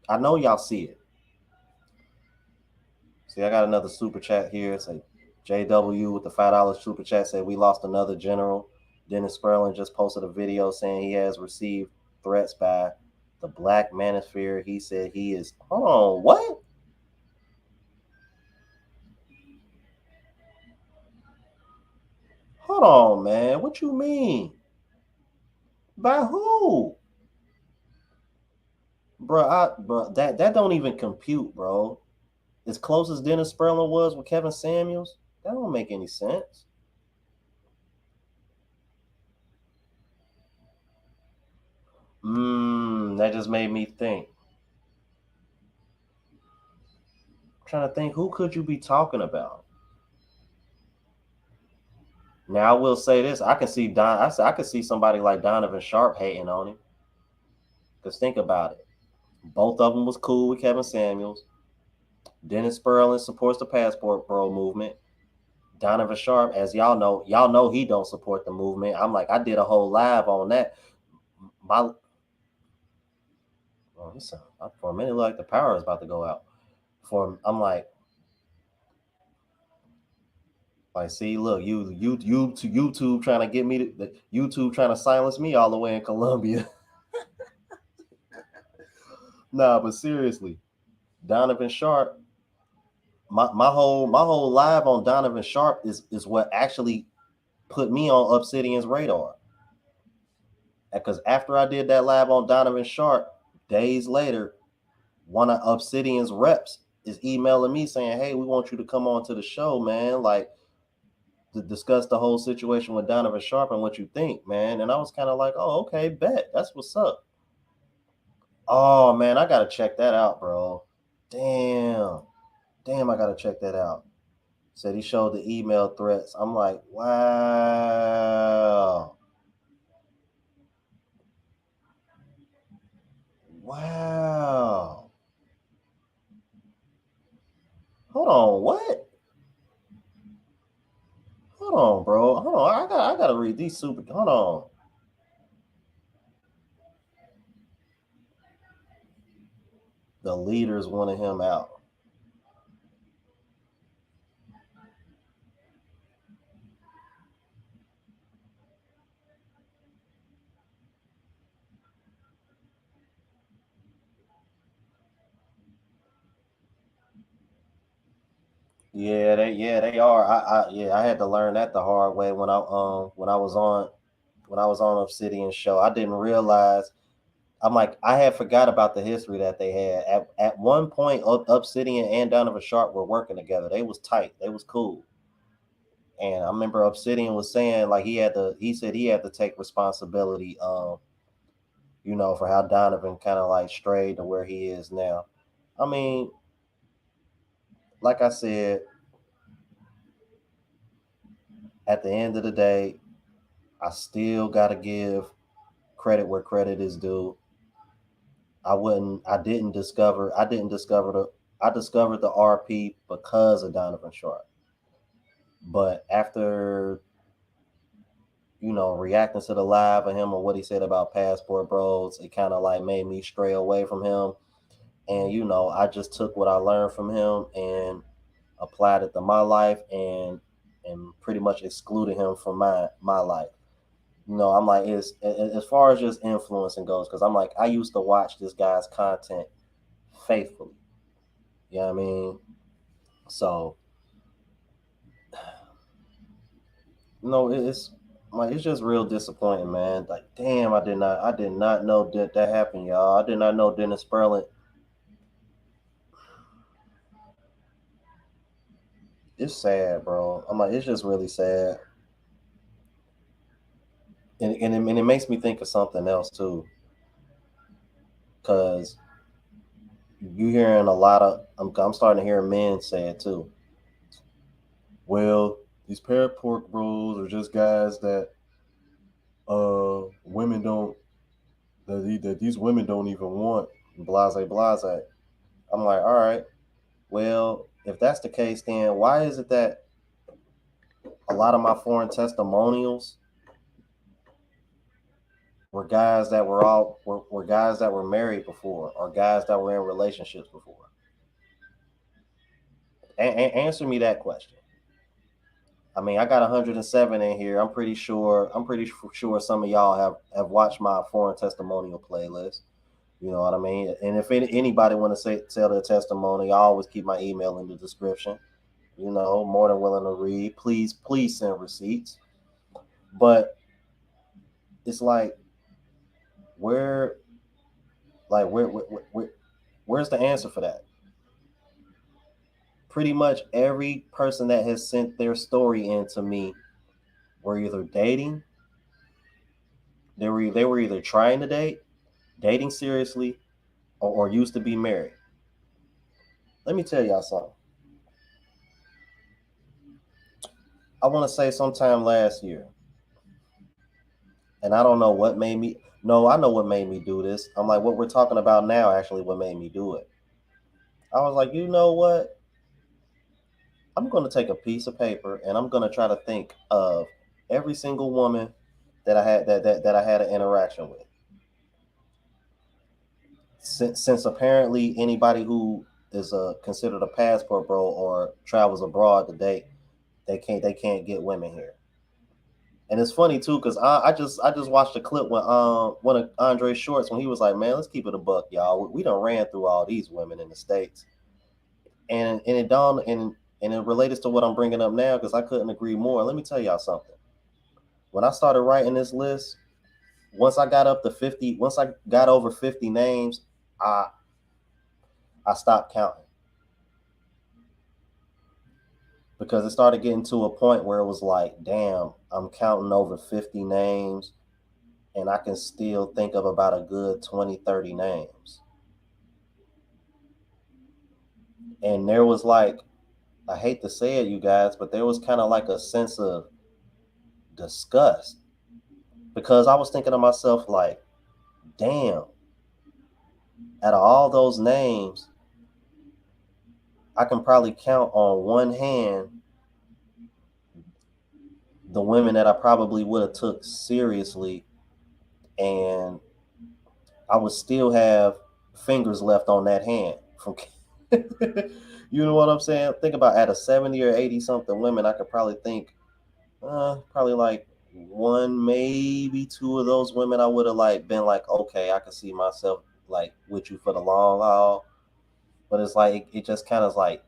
I know y'all see it. See, I got another super chat here. Say JW with the $5 super chat said we lost another general. Dennis Sperling just posted a video saying he has received threats by the Black Manosphere. He said he is. Hold on, what? Hold on, man. What you mean? By who? Bro, that don't even compute, bro. As close as Dennis Sperling was with Kevin Samuels, that don't make any sense. That just made me think. I'm trying to think, who could you be talking about? Now I will say this: I can see I can see somebody like Donovan Sharp hating on him. Cause think about it, both of them was cool with Kevin Samuels. Dennis Sperling supports the Passport Bro movement. Donovan Sharp, as y'all know he don't support the movement. I'm like, I did a whole live on that. My for a minute, like the power is about to go out. I'm like, Like, see, look, YouTube trying to get me to YouTube trying to silence me all the way in Colombia. Nah, but seriously, Donovan Sharp, my whole live on Donovan Sharp is what actually put me on Obsidian's radar. Because after I did that live on Donovan Sharp, days later, one of Obsidian's reps is emailing me saying, "Hey, we want you to come on to the show, man. Like, to discuss the whole situation with Donovan Sharp and what you think, man." And I was kind of like, "Oh, okay, bet. That's what's up." Oh man, I gotta check that out, bro. Damn, damn, I gotta check that out. Said he showed the email threats. I'm like, wow, wow. Hold on, what? Hold on, bro. Hold on. I gotta read these super. Hold on. The leaders wanted him out. Yeah, they are. I had to learn that the hard way when I was on Obsidian show. I didn't realize. I'm like, I had forgot about the history that they had. At one point, Obsidian and Donovan Sharp were working together. They was tight. They was cool. And I remember Obsidian was saying like he said he had to take responsibility, for how Donovan kind of like strayed to where he is now. I mean, like I said, at the end of the day, I still gotta give credit where credit is due. I discovered the RP because of Donovan Sharp. But after, reacting to the live of him and what he said about Passport Bros, it kind of like made me stray away from him. And, I just took what I learned from him and applied it to my life and pretty much excluded him from my life. I'm like, as far as just influencing goes, because I'm like, I used to watch this guy's content faithfully. You know what I mean? So, it's like it's just real disappointing, man. Like, damn, I did not know that happened, y'all. I did not know Dennis Sperling. It's sad, bro. I'm like, it's just really sad, and it makes me think of something else too, because you hearing a lot of I'm starting to hear men say it too. Well, these parapork bros are just guys that women don't that these women don't even want. Blase blase. I'm like, all right. Well, if that's the case, then why is it that a lot of my foreign testimonials were guys that were guys that were married before or guys that were in relationships before? Answer me that question. I mean, I got 107 in here. I'm pretty sure some of y'all have watched my foreign testimonial playlist. You know what I mean? And if anybody want to tell their testimony, I always keep my email in the description. More than willing to read. Please send receipts. But it's like, where, like, where's the answer for that? Pretty much every person that has sent their story in to me were either dating, they were either trying to date, dating seriously, or used to be married. Let me tell y'all something. I want to say sometime last year, and I don't know what made me. No, I know what made me do this. I'm like, what we're talking about now, actually, what made me do it. I was like, you know what? I'm going to take a piece of paper and I'm going to try to think of every single woman that I had that I had an interaction with. Since apparently anybody who is considered a passport bro or travels abroad to date They can't get women here. And it's funny too, because I just watched a clip when one of Andre Shorts when he was like, man, let's keep it a buck, y'all. We done ran through all these women in the States. And it dawned and it relates to what I'm bringing up now because I couldn't agree more. Let me tell y'all something. When I started writing this list, once I got up to 50, once I got over 50 names, I I stopped counting because it started getting to a point where it was like, damn, I'm counting over 50 names and I can still think of about a good 20, 30 names. And there was like, I hate to say it, you guys, but there was kind of like a sense of disgust because I was thinking to myself, like, damn, out of all those names, I can probably count on one hand the women that I probably would have took seriously, and I would still have fingers left on that hand from you know what I'm saying? Think about out of 70 or 80 something women, I could probably think probably like one, maybe two of those women I would have like been like, okay, I can see myself like with you for the long haul. But it's like it just kind of like,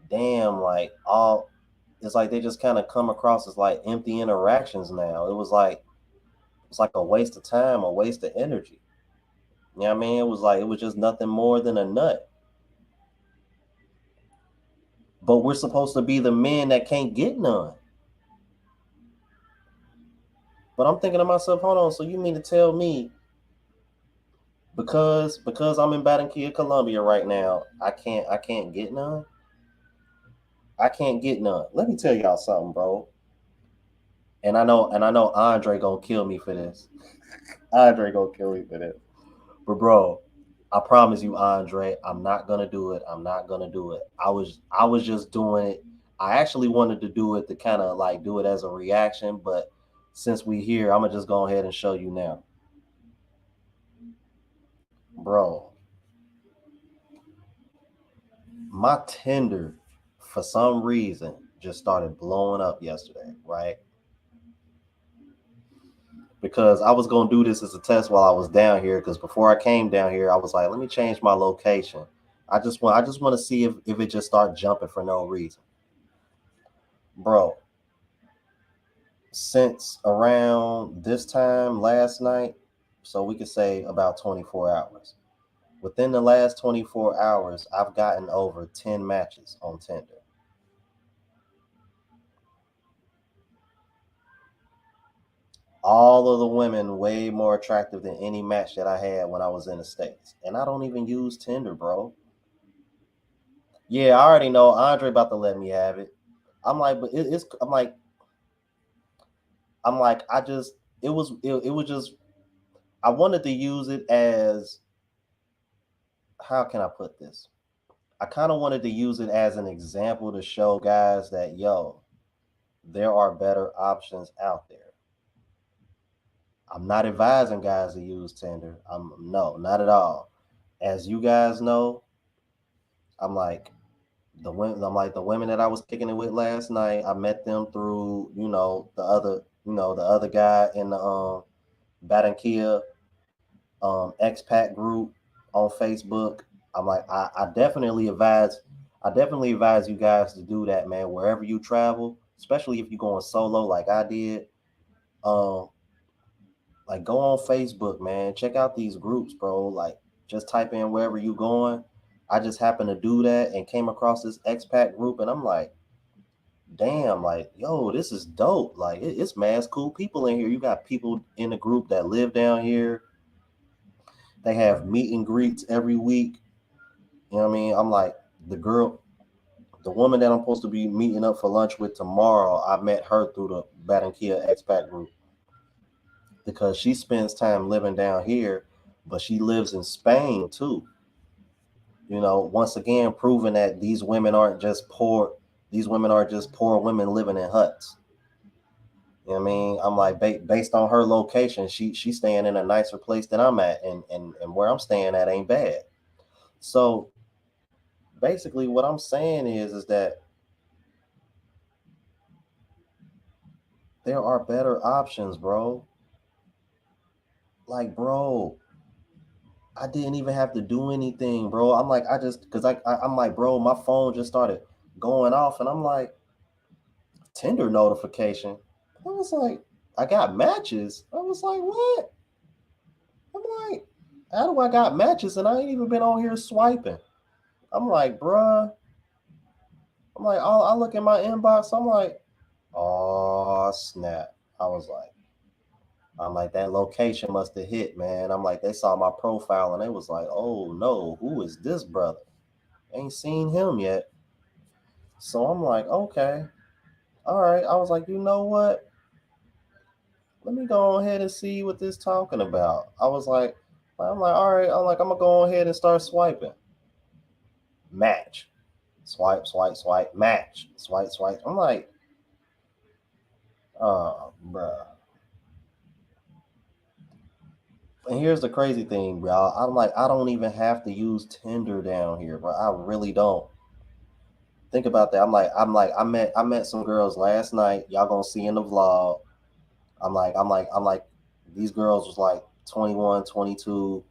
damn, like all it's like they just kind of come across as like empty interactions now. It's like a waste of time, a waste of energy. You know what I mean? It was just nothing more than a nut. But we're supposed to be the men that can't get none. But I'm thinking to myself, hold on, so you mean to tell me because I'm in Barranquilla, Colombia right now, I can't get none? I can't get none. Let me tell y'all something, bro. And I know Andre gonna kill me for this. Andre gonna kill me for this. But bro, I promise you, Andre, I'm not gonna do it. I'm not gonna do it. I was just doing it. I actually wanted to do it to kind of like do it as a reaction, but since we here, I'm gonna just go ahead and show you now. Bro, my Tinder for some reason just started blowing up yesterday, right? Because I was gonna do this as a test while I was down here. Because before I came down here, I was like, let me change my location. I just want to see if it just start jumping for no reason, bro. Since around this time last night, so we could say about 24 hours. Within the last 24 hours, I've gotten over 10 matches on Tinder. All of the women way more attractive than any match that I had when I was in the States. And I don't even use Tinder, bro. Yeah, I already know Andre about to let me have it. I'm like, but it's I'm like, I just it was just I wanted to use it as how can I put this? I kind of wanted to use it as an example to show guys that yo, there are better options out there. I'm not advising guys to use Tinder. I'm no, not at all. As you guys know, I'm like the women that I was kicking it with last night. I met them through the other guy in the Barranquilla expat group on Facebook. I'm like I definitely advise you guys to do that, man. Wherever you travel, especially if you're going solo like I did, um, like go on Facebook, man. Check out these groups, bro. Like just type in wherever you going. I just happened to do that and came across this expat group, and I'm like, damn, like yo, this is dope. Like it's mad cool people in here. You got people in the group that live down here. They have meet and greets every week. You know what I mean? I'm like the woman that I'm supposed to be meeting up for lunch with tomorrow. I met her through the Barranquilla expat group because she spends time living down here, but she lives in Spain too. Once again, proving that these women aren't just poor. These women are just poor women living in huts. You know what I mean? I'm like, based on her location, she's staying in a nicer place than I'm at, and where I'm staying at ain't bad. So basically, what I'm saying is that There are better options, bro. Like, bro, I didn't even have to do anything, bro. I'm like, I just, cause I'm like, bro, my phone just started going off, and I'm like, Tinder notification. I was like, I got matches. I was like, what? I'm like, how do I got matches and I ain't even been on here swiping? I'm like, bruh. I'm like, I look in my inbox. I'm like, oh snap. I was like, I'm like, that location must have hit, man. I'm like, they saw my profile and they was like, oh no, who is this brother? Ain't seen him yet. So I'm like, okay, all right. I was like, you know what? Let me go ahead and see what this talking about. I'm like, all right. I'm like, I'm gonna go ahead and start swiping. Match, swipe, swipe, swipe, match, swipe, swipe. I'm like, bruh. And here's the crazy thing, bro. I'm like, I don't even have to use Tinder down here, bro. I really don't. Think about that. I met some girls last night. Y'all gonna see in the vlog. I'm like, these girls was like 21, 22.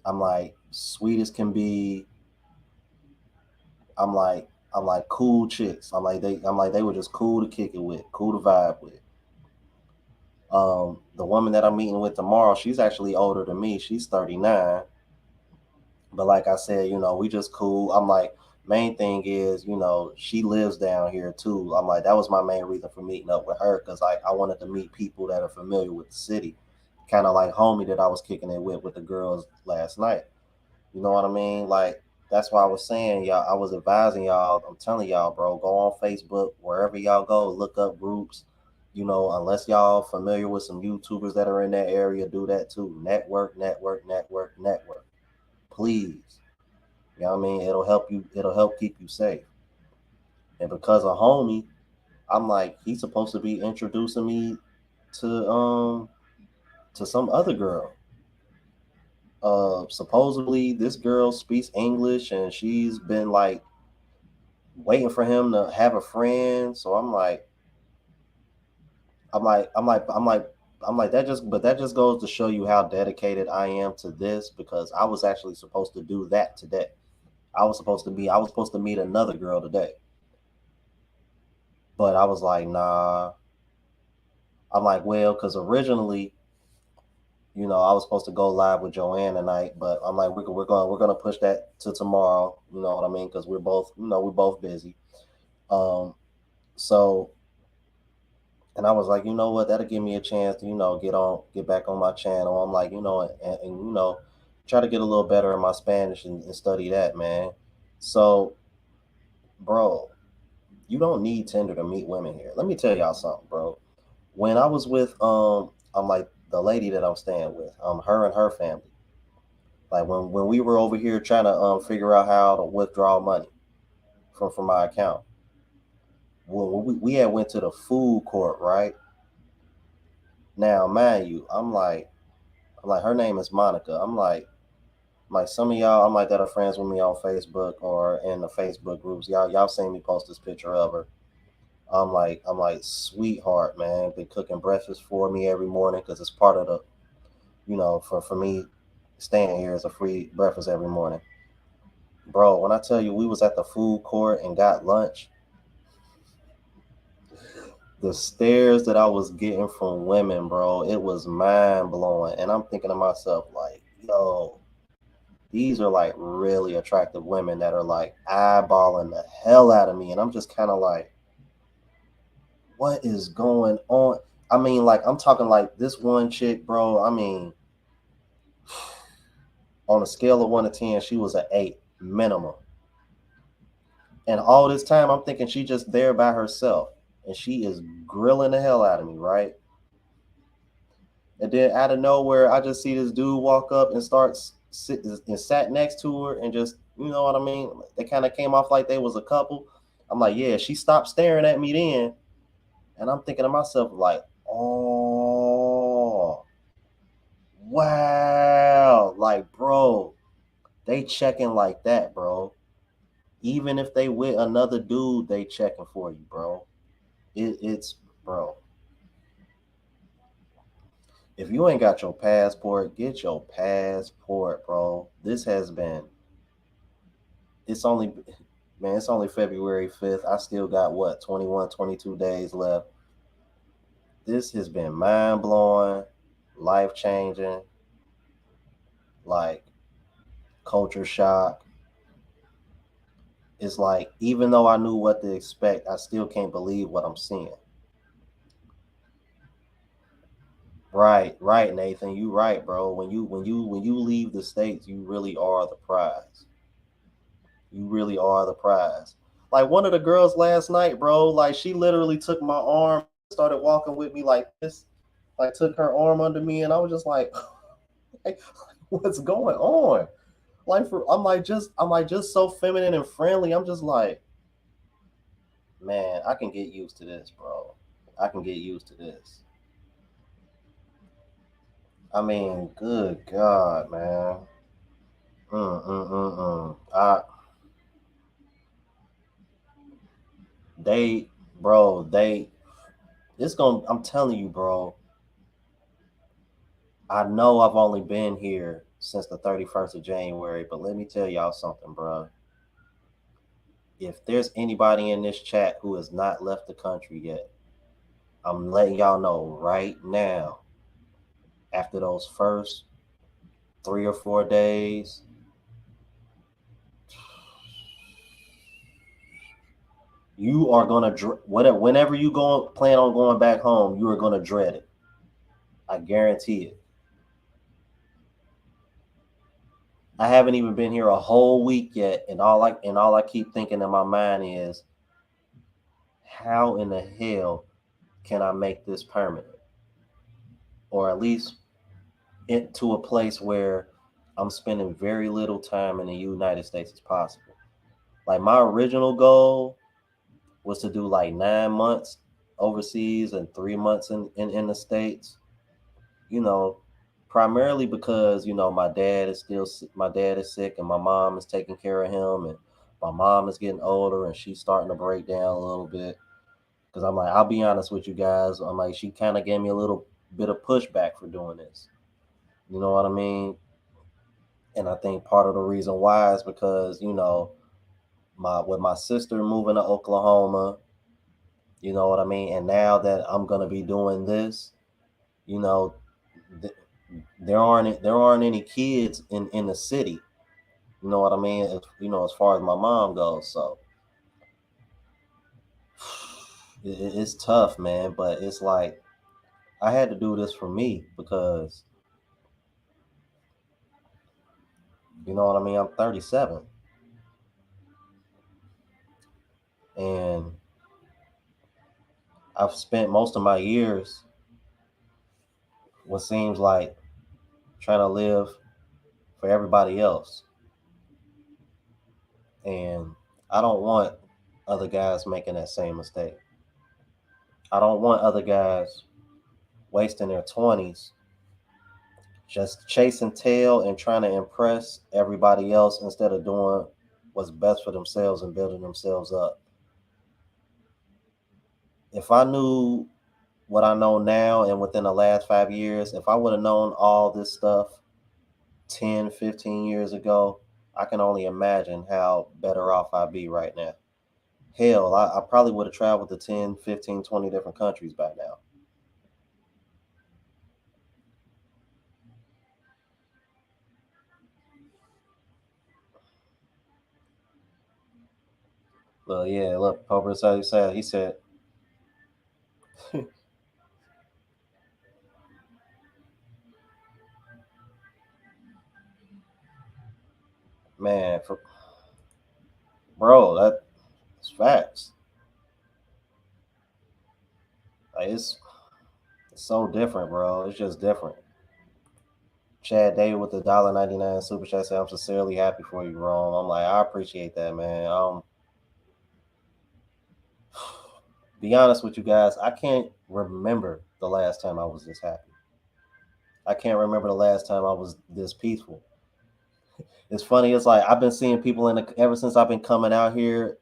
I'm like, sweet as can be. I'm like cool chicks. I'm like they were just cool to kick it with, cool to vibe with. The woman that I'm meeting with tomorrow, she's actually older than me. She's 39. But like I said, we just cool. I'm like, main thing is, she lives down here too. I'm like, that was my main reason for meeting up with her, because like I wanted to meet people that are familiar with the city. Kind of like homie that I was kicking it with the girls last night. You know what I mean? Like, that's why I was saying, y'all, I was advising y'all, I'm telling y'all, bro, go on Facebook, wherever y'all go, look up groups. Unless y'all familiar with some YouTubers that are in that area, do that too. Network, network, network, network. Please. You know what I mean? It'll help keep you safe. And because of homie, I'm like, he's supposed to be introducing me to some other girl. Supposedly this girl speaks English and she's been like waiting for him to have a friend. So I'm like that just goes to show you how dedicated I am to this, because I was actually supposed to do that today. I was supposed to meet another girl today. But I was like, nah. I'm like, well, because originally, I was supposed to go live with Joanne tonight, but I'm like, we're gonna push that to tomorrow. You know what I mean? Because we're both busy. Um, so, and I was like, you know what? That'll give me a chance to get back on my channel. I'm like, and try to get a little better in my Spanish and study that, man. So, bro, you don't need Tinder to meet women here. Let me tell y'all something, bro. When I was with I'm like the lady that I'm staying with, her and her family. Like when we were over here trying to figure out how to withdraw money from my account. When we had went to the food court, right? Now, mind you, I'm like her name is Monica. I'm like some of y'all, I'm like that are friends with me on Facebook or in the Facebook groups. Y'all seen me post this picture of her. I'm like sweetheart, man. Been cooking breakfast for me every morning because it's part of the for me staying here is a free breakfast every morning. Bro, when I tell you we was at the food court and got lunch, the stares that I was getting from women, bro, it was mind blowing. And I'm thinking to myself, like, yo, these are like really attractive women that are like eyeballing the hell out of me. And I'm just kind of like, what is going on? I mean, like, I'm talking like this one chick, bro. I mean, on a scale of 1 to 10, she was an 8 minimum. And all this time, I'm thinking she just there by herself, and she is grilling the hell out of me, right? And then out of nowhere, I just see this dude walk up and sat next to her, and just, you know what I mean? They kind of came off like they was a couple. I'm like, yeah, she stopped staring at me then, and I'm thinking to myself like, oh, wow, like, bro, they checking like that, bro. Even if they with another dude, they checking for you, bro. It's bro. If you ain't got your passport, get your passport, bro. This has been. It's only, man. It's only February 5th. I still got what 21, 22 days left. This has been mind blowing, life changing, like culture shock. It's like even though I knew what to expect, I still can't believe what I'm seeing. Right, right, Nathan. You right, bro. When you leave the states, you really are the prize. You really are the prize. Like one of the girls last night, bro. Like she literally took my arm, started walking with me like this, like took her arm under me, and I was just like, like what's going on? Like I'm like just so feminine and friendly. I'm just like, man, I can get used to this, bro. I can get used to this. I mean, good God, man. I they, bro, they. It's gonna. I'm telling you, bro. I know I've only been here since the 31st of January, but let me tell y'all something, bro. If there's anybody in this chat who has not left the country yet, I'm letting y'all know right now. After those first 3 or 4 days, you are gonna whatever. Whenever you go plan on going back home, you are gonna dread it. I guarantee it. I haven't even been here a whole week yet, and all I keep thinking in my mind is, how in the hell can I make this permanent, or at least into a place where I'm spending very little time in the United States as possible. Like my original goal was to do like 9 months overseas and 3 months in the States. You know, primarily because my dad is sick and my mom is taking care of him, and my mom is getting older and she's starting to break down a little bit. Because I'm like, I'll be honest with you guys, I'm like, she kind of gave me a little bit of pushback for doing this. You know what I mean? And I think part of the reason why is because my sister moving to Oklahoma. You know what I mean? And now that I'm gonna be doing this, you know, th- there aren't any kids in the city. You know what I mean? As far as my mom goes, so it's tough, man. But it's like I had to do this for me because you know what I mean. I'm 37, and I've spent most of my years what seems like trying to live for everybody else, and I don't want other guys making that same mistake. I don't want other guys wasting their 20s just chasing tail and trying to impress everybody else instead of doing what's best for themselves and building themselves up. If I knew what I know now and within the last 5 years, if I would have known all this stuff 10, 15 years ago, I can only imagine how better off I'd be right now. Hell, I probably would have traveled to 10, 15, 20 different countries by now. Well, yeah, look, Pope said, he said, man, bro, that's facts. Like, it's so different, bro. It's just different. Chad David with the $1.99 super chat said, I'm sincerely happy for you, Rome. I'm like, I appreciate that, man. Be honest with you guys, I can't remember the last time I was this happy. I can't remember the last time I was this peaceful. It's funny. It's like I've been seeing people ever since I've been coming out here.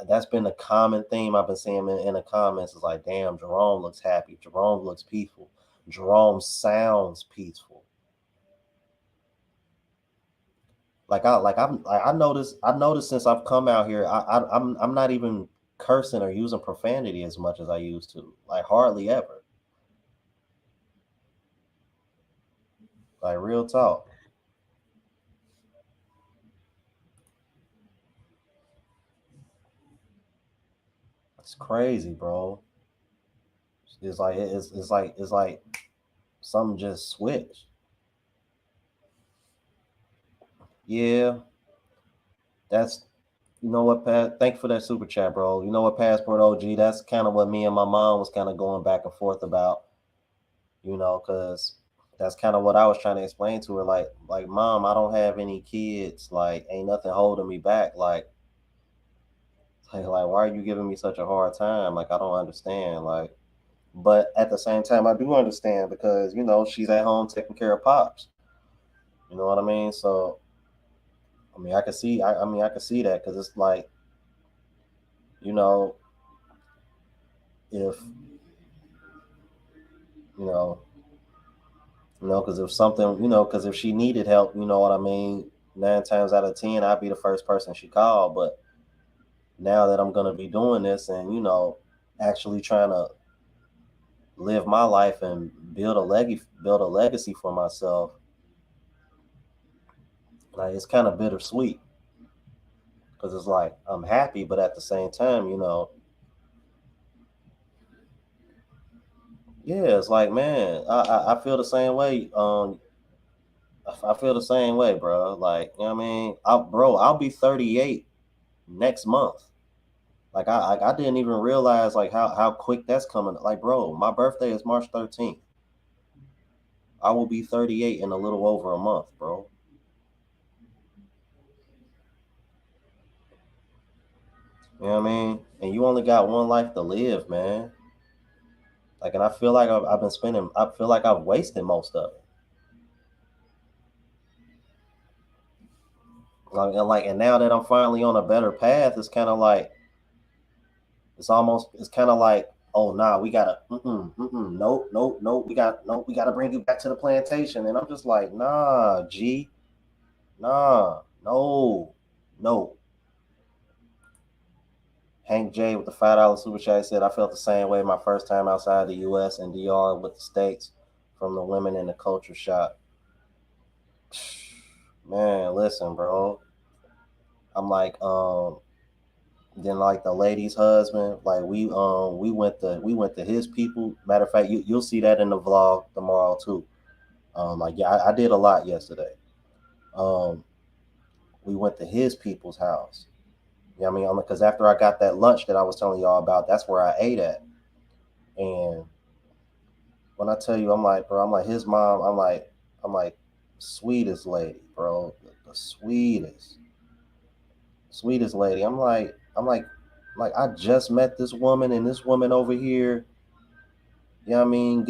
That's been a common theme I've been seeing in the comments. It's like, damn, Jerome looks happy. Jerome looks peaceful. Jerome sounds peaceful. I noticed since I've come out here, I'm not even cursing or using profanity as much as I used to. Like hardly ever. Like real talk. It's crazy, bro. It's like something just switched. Yeah, that's you know what, Pat. Thank you for that super chat, bro. You know what, Passport OG. That's kind of what me and my mom was kind of going back and forth about. Because that's kind of what I was trying to explain to her. Like, mom, I don't have any kids. Like, ain't nothing holding me back. Like, why are you giving me such a hard time? Like, I don't understand. Like, but at the same time, I do understand because she's at home taking care of pops. You know what I mean? So, I mean, I can see. I mean, I can see that because it's like, you know, if you know, because if something, because if she needed help, you know what I mean. 9 times out of 10, I'd be the first person she called. But now that I'm gonna be doing this and actually trying to live my life and build a legacy for myself, like it's kind of bittersweet because it's like I'm happy, but at the same time, yeah, it's like man, I feel the same way. I feel the same way, bro. Like you know what I mean, I'll be 38 next month. Like I didn't even realize like how quick that's coming. Like bro, my birthday is March 13th. I will be 38 in a little over a month, bro. You know what I mean? And you only got one life to live, man. Like, and I feel like I've been spending. I feel like I've wasted most of it. And now that I'm finally on a better path, it's kind of like it's kind of like oh nah, we gotta nope nope nope we gotta bring you back to the plantation, and I'm just like nah, G, nah, no, no. Hank J with the $5 super chat said, I felt the same way my first time outside the US and DR with the States from the women in the culture shock. Man, listen, bro. I'm like, then like the lady's husband, like we went to his people. Matter of fact, you'll see that in the vlog tomorrow too. Like yeah, I did a lot yesterday. Um, we went to his people's house. You know what I mean? Because after I got that lunch that I was telling y'all about, that's where I ate at. And when I tell you, I'm like, bro, I'm like his mom. I'm like, sweetest lady, bro, the sweetest lady. I'm like, I just met this woman, and this woman over here, you know what I mean,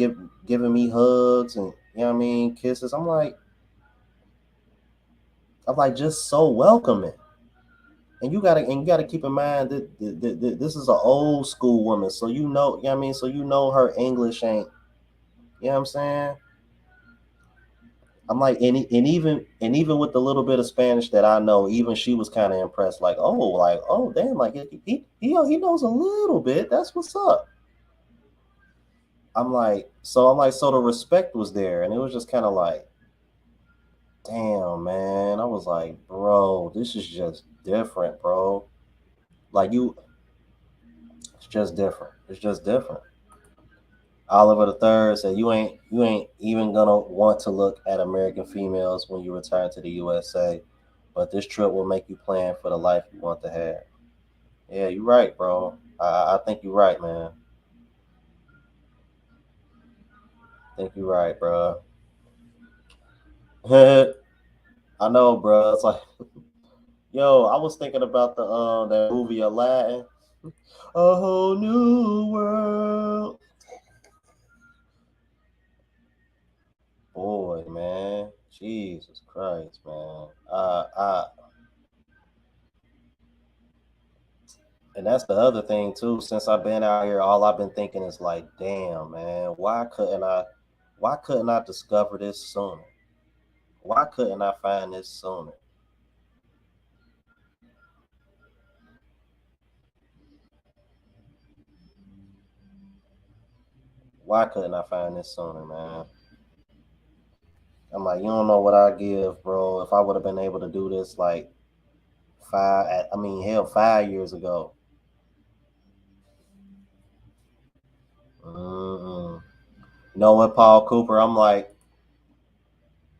giving me hugs and you know what I mean, kisses. I'm like just so welcoming. And you gotta keep in mind that this is an old school woman, so you know what I mean, so her English ain't, you know what I'm saying? I'm like, and even with the little bit of Spanish that I know, even she was kind of impressed. Like, oh, damn, like he knows a little bit. That's what's up. So the respect was there, and it was just kind of like, damn, man. I was like, bro, this is just different, bro. Like it's just different. It's just different. Oliver the Third said, "You ain't even gonna want to look at American females when you return to the USA, but this trip will make you plan for the life you want to have." Yeah, you're right, bro. I think you're right, man. I think you're right, bro. I know, bro. It's like, yo, I was thinking about the that movie Aladdin, a whole new world. Boy, man, Jesus Christ, man. And that's the other thing too. Since I've been out here, all I've been thinking is like, damn, man, why couldn't I? Why couldn't I discover this sooner? Why couldn't I find this sooner? Why couldn't I find this sooner, man? I'm like, you don't know what I give, bro. If I would have been able to do this like I mean, hell, 5 years ago. Mm-mm. You know what, Paul Cooper? I'm like,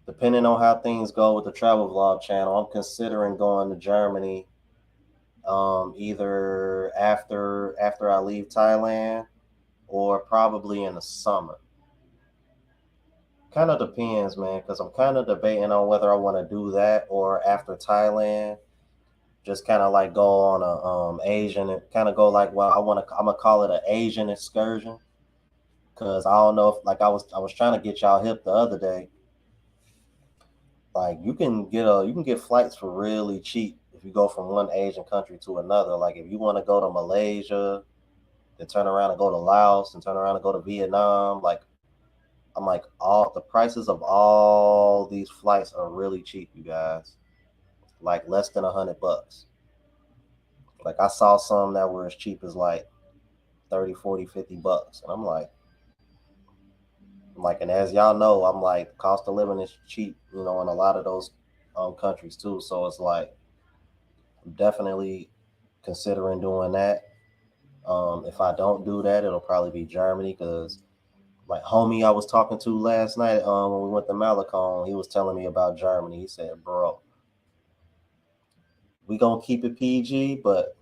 depending on how things go with the travel vlog channel, I'm considering going to Germany, either after I leave Thailand or probably in the summer. Kind of depends, man, because I'm kind of debating on whether I want to do that or after Thailand, just kind of like go on a Asian and kind of go like, well, I'm gonna call it an Asian excursion, because I don't know if, like, I was trying to get y'all hip the other day. Like, you can get flights for really cheap if you go from one Asian country to another. Like, if you want to go to Malaysia, then turn around and go to Laos, and turn around and go to Vietnam. Like, I'm like, all the prices of all these flights are really cheap, you guys. Like less than $100. Like, I saw some that were as cheap as like 30, 40, $50. And I'm like, and as y'all know, I'm like, cost of living is cheap, in a lot of those countries too. So it's like, I'm definitely considering doing that. If I don't do that, it'll probably be Germany, because like homie I was talking to last night, when we went to Malecon, he was telling me about Germany. He said, bro, we gonna keep it PG, but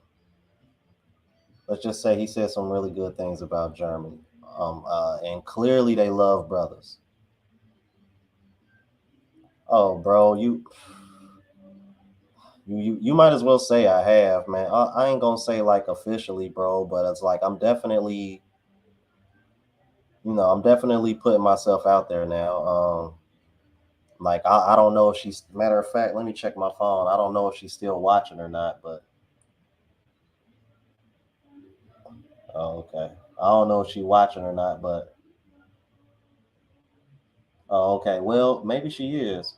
let's just say he said some really good things about Germany. And clearly they love brothers. Oh, bro, you might as well say I have, man. I ain't gonna say like officially, bro, but it's like I'm definitely putting myself out there now. Like, I don't know if she's, matter of fact, let me check my phone. I don't know if she's still watching or not, but oh, okay. I don't know if she's watching or not, but oh, okay. Well, maybe she is.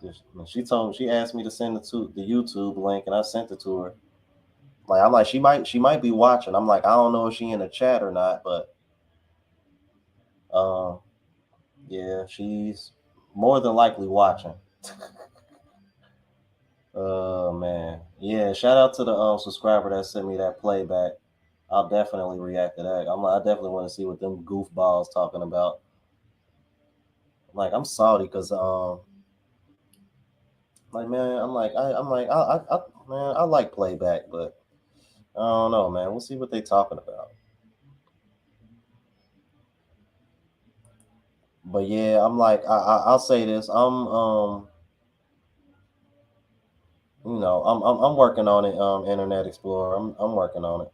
She asked me to send it to the YouTube link, and I sent it to her. Like, I'm like, she might be watching. I'm like, I don't know if she in the chat or not, but um, yeah, she's more than likely watching. Oh man, yeah. Shout out to the subscriber that sent me that playback. I'll definitely react to that. I definitely want to see what them goofballs talking about. Like, I'm salty because like, man, I'm like man, I like playback, but I don't know, man. We'll see what they talking about. But yeah, I'm like, I'll say this. I'm working on it. Internet Explorer. I'm working on it.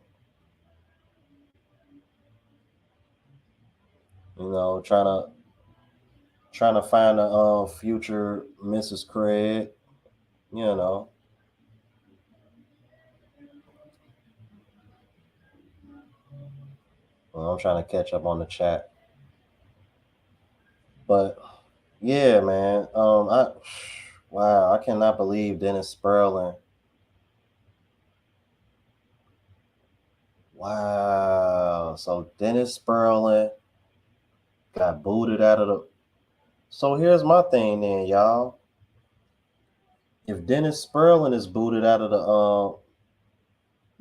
Trying to find a future Mrs. Craig. You know, I'm trying to catch up on the chat. But yeah, man. Wow, I cannot believe Dennis Sperling. Wow. So Dennis Sperling got booted out of the. So here's my thing, then, y'all. If Dennis Sperling is booted out of the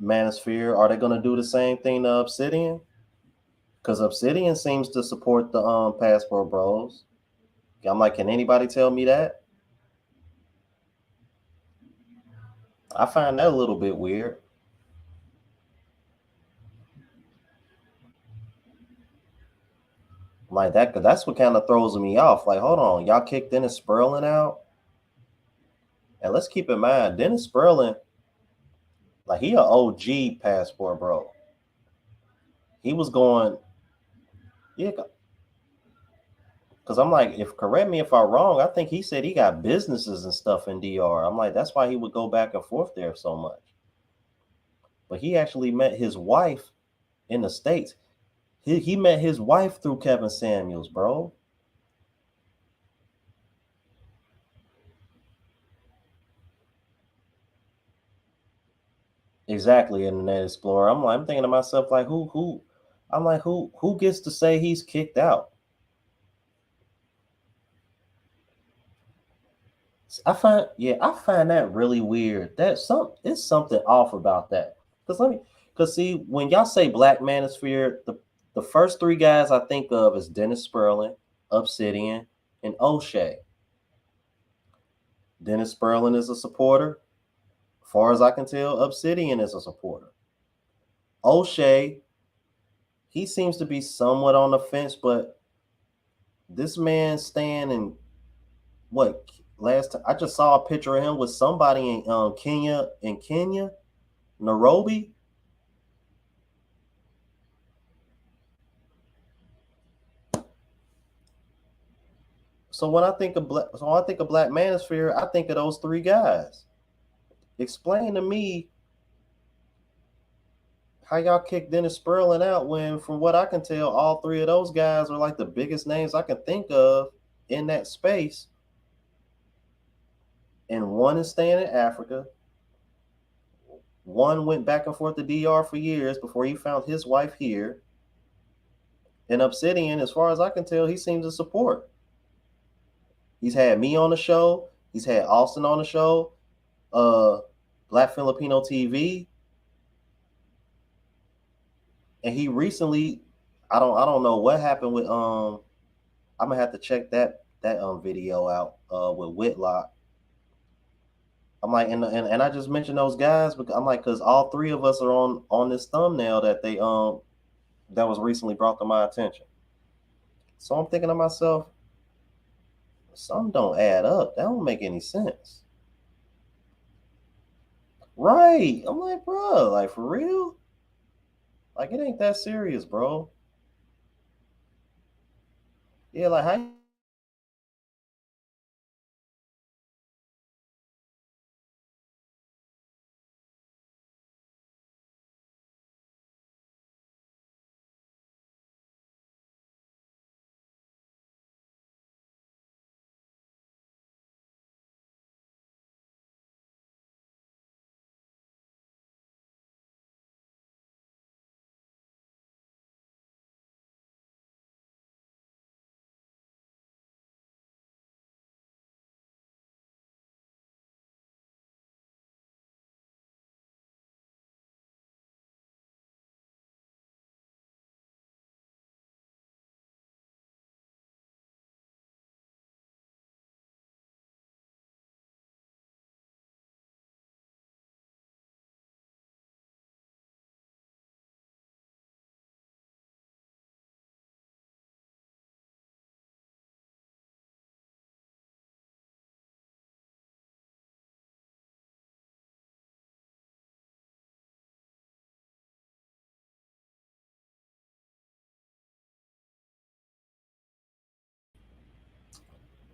Manosphere, are they gonna do the same thing to Obsidian? Because Obsidian seems to support the Passport Bros. I'm like, can anybody tell me that? I find that a little bit weird. Like that, cause that's what kind of throws me off. Like, hold on, y'all kicked Dennis Sperling out, and let's keep in mind, Dennis Sperling, like, he a OG Passport Bro. He was going, yeah, because I'm like, if correct me if I'm wrong, I think he said he got businesses and stuff in DR. I'm like, that's why he would go back and forth there so much. But he actually met his wife in the States. He met his wife through Kevin Samuels, bro. exactly, Internet Explorer. I'm thinking to myself like, I'm like, who gets to say he's kicked out? I find that really weird. It's something off about that. Cause see, when y'all say Black Manosphere, the first three guys I think of is Dennis Sperling, Obsidian, and O'Shea. Dennis Sperling is a supporter. As far as I can tell, Obsidian is a supporter. O'Shea, he seems to be somewhat on the fence, but this man staying in what last time I just saw a picture of him with somebody in Kenya, Nairobi. So when I think of Black Manosphere, I think of those three guys. Explain to me how y'all kicked Dennis Sperling out when, from what I can tell, all three of those guys are like the biggest names I can think of in that space. And one is staying in Africa. One went back and forth to DR for years before he found his wife here. And Obsidian, as far as I can tell, he seems to support. He's had me on the show. He's had Austin on the show. Uh, Black Filipino TV, and he recently, I don't know what happened with I'm gonna have to check that video out with Whitlock. I'm like, and I just mentioned those guys because I'm like, because all three of us are on this thumbnail that was recently brought to my attention. So I'm thinking to myself, some don't add up. That don't make any sense. Right. I'm like, bro, like for real? Like it ain't that serious, bro. Yeah, like how.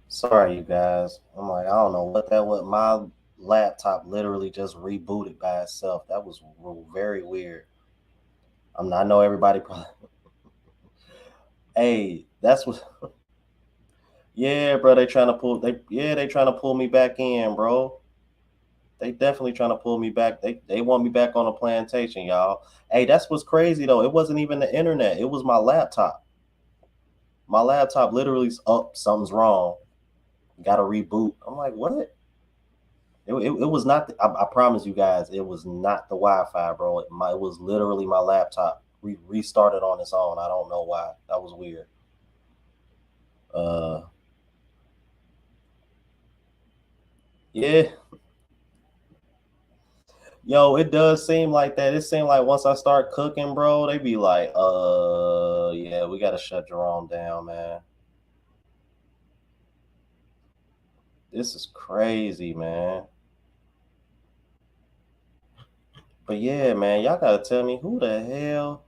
Sorry, you guys. I'm like, I don't know what that was. My laptop literally just rebooted by itself. That was very weird. I know everybody probably. Hey, that's what. Yeah, bro. They trying to pull me back in, bro. They definitely trying to pull me back. They want me back on a plantation, y'all. Hey, that's what's crazy though. It wasn't even the internet. It was my laptop. My laptop literally's up. Something's wrong. Got to reboot. I'm like, what? It was not. I promise you guys, it was not the Wi-Fi, bro. It was literally my laptop restarted on its own. I don't know why. That was weird. Uh, yeah, yo, it does seem like that. It seemed like once I start cooking, bro, they be like, yeah, we gotta shut Jerome down, man. This is crazy, man. But yeah, man, y'all gotta tell me who the hell.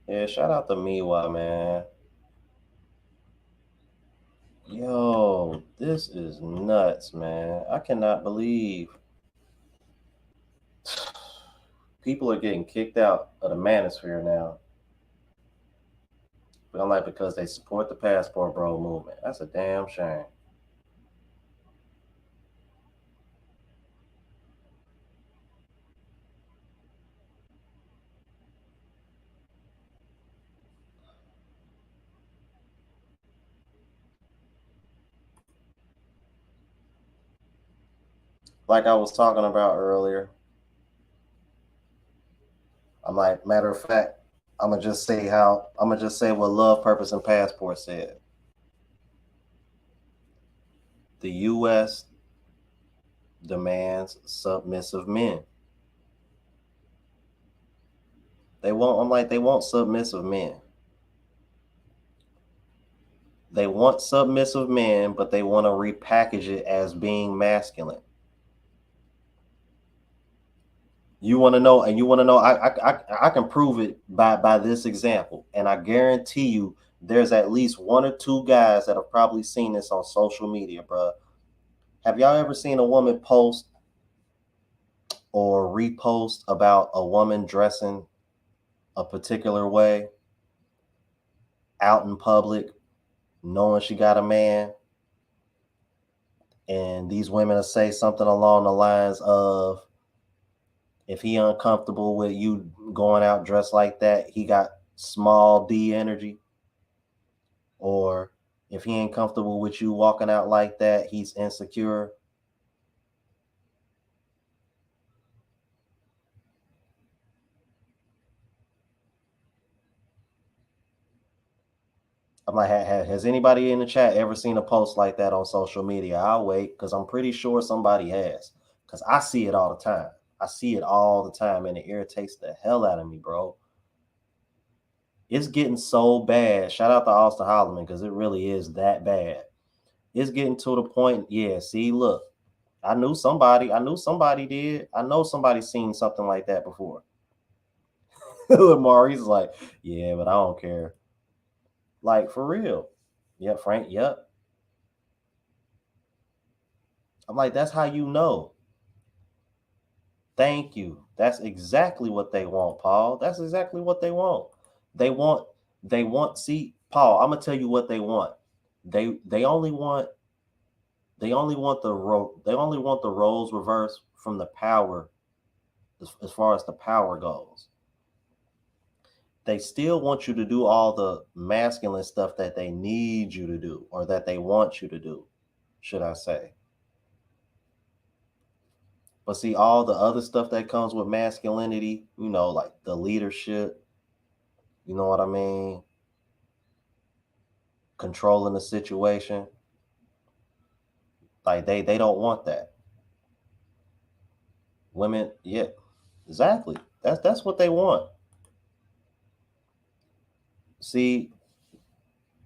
Yeah, shout out to Miwa, man. Yo, this is nuts, man. I cannot believe people are getting kicked out of the manosphere now. But I'm like, because they support the passport bro movement. That's a damn shame. like I was talking about earlier. I'm like, matter of fact, I'm gonna just say what Love, Purpose, and Passport said. The U.S. demands submissive men. They want submissive men. They want submissive men, but they want to repackage it as being masculine. You want to know, and you want to know, I can prove it by this example, and I guarantee you, there's at least one or two guys that have probably seen this on social media, bro. Have y'all ever seen a woman post or repost about a woman dressing a particular way out in public, knowing she got a man, and these women will say something along the lines of, if he uncomfortable with you going out dressed like that, he got small D energy. Or if he ain't comfortable with you walking out like that, he's insecure. I'm like, has anybody in the chat ever seen a post like that on social media? I'll wait, because I'm pretty sure somebody has. Because I see it all the time. I see it all the time, and it irritates the hell out of me, bro. It's getting so bad. Shout out to Austin Holloman, because it really is that bad. It's getting to the point. Yeah, see, look, I knew somebody did. I know somebody seen something like that before. Maurice is like, yeah, but I don't care. Like, for real. Yep, Frank, yep. I'm like, that's how you know. Thank you. That's exactly what they want, Paul. That's exactly what they want. They want, see, Paul, I'm gonna tell you what they want. They only want they only want the roles reversed from the power, as far as the power goes. They still want you to do all the masculine stuff that they need you to do, or that they want you to do, should I say. But see, all the other stuff that comes with masculinity, like the leadership, you know what I mean? Controlling the situation. Like they don't want that. Women, yeah, exactly. That's what they want. See,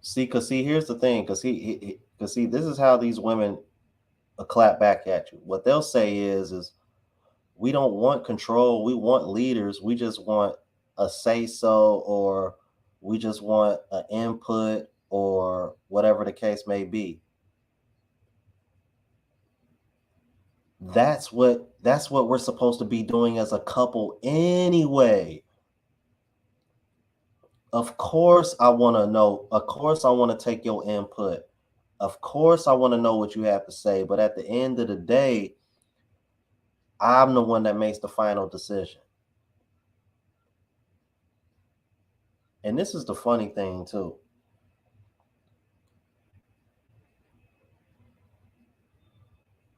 here's the thing, cause see, this is how these women clap back at you. What they'll say is we don't want control. We want leaders. We just want a say so, or we just want an input, or whatever the case may be. That's what we're supposed to be doing as a couple anyway. Of course I want to know. Of course I want to take your input. Of course I want to know what you have to say, but at the end of the day, I'm the one that makes the final decision. And this is the funny thing too.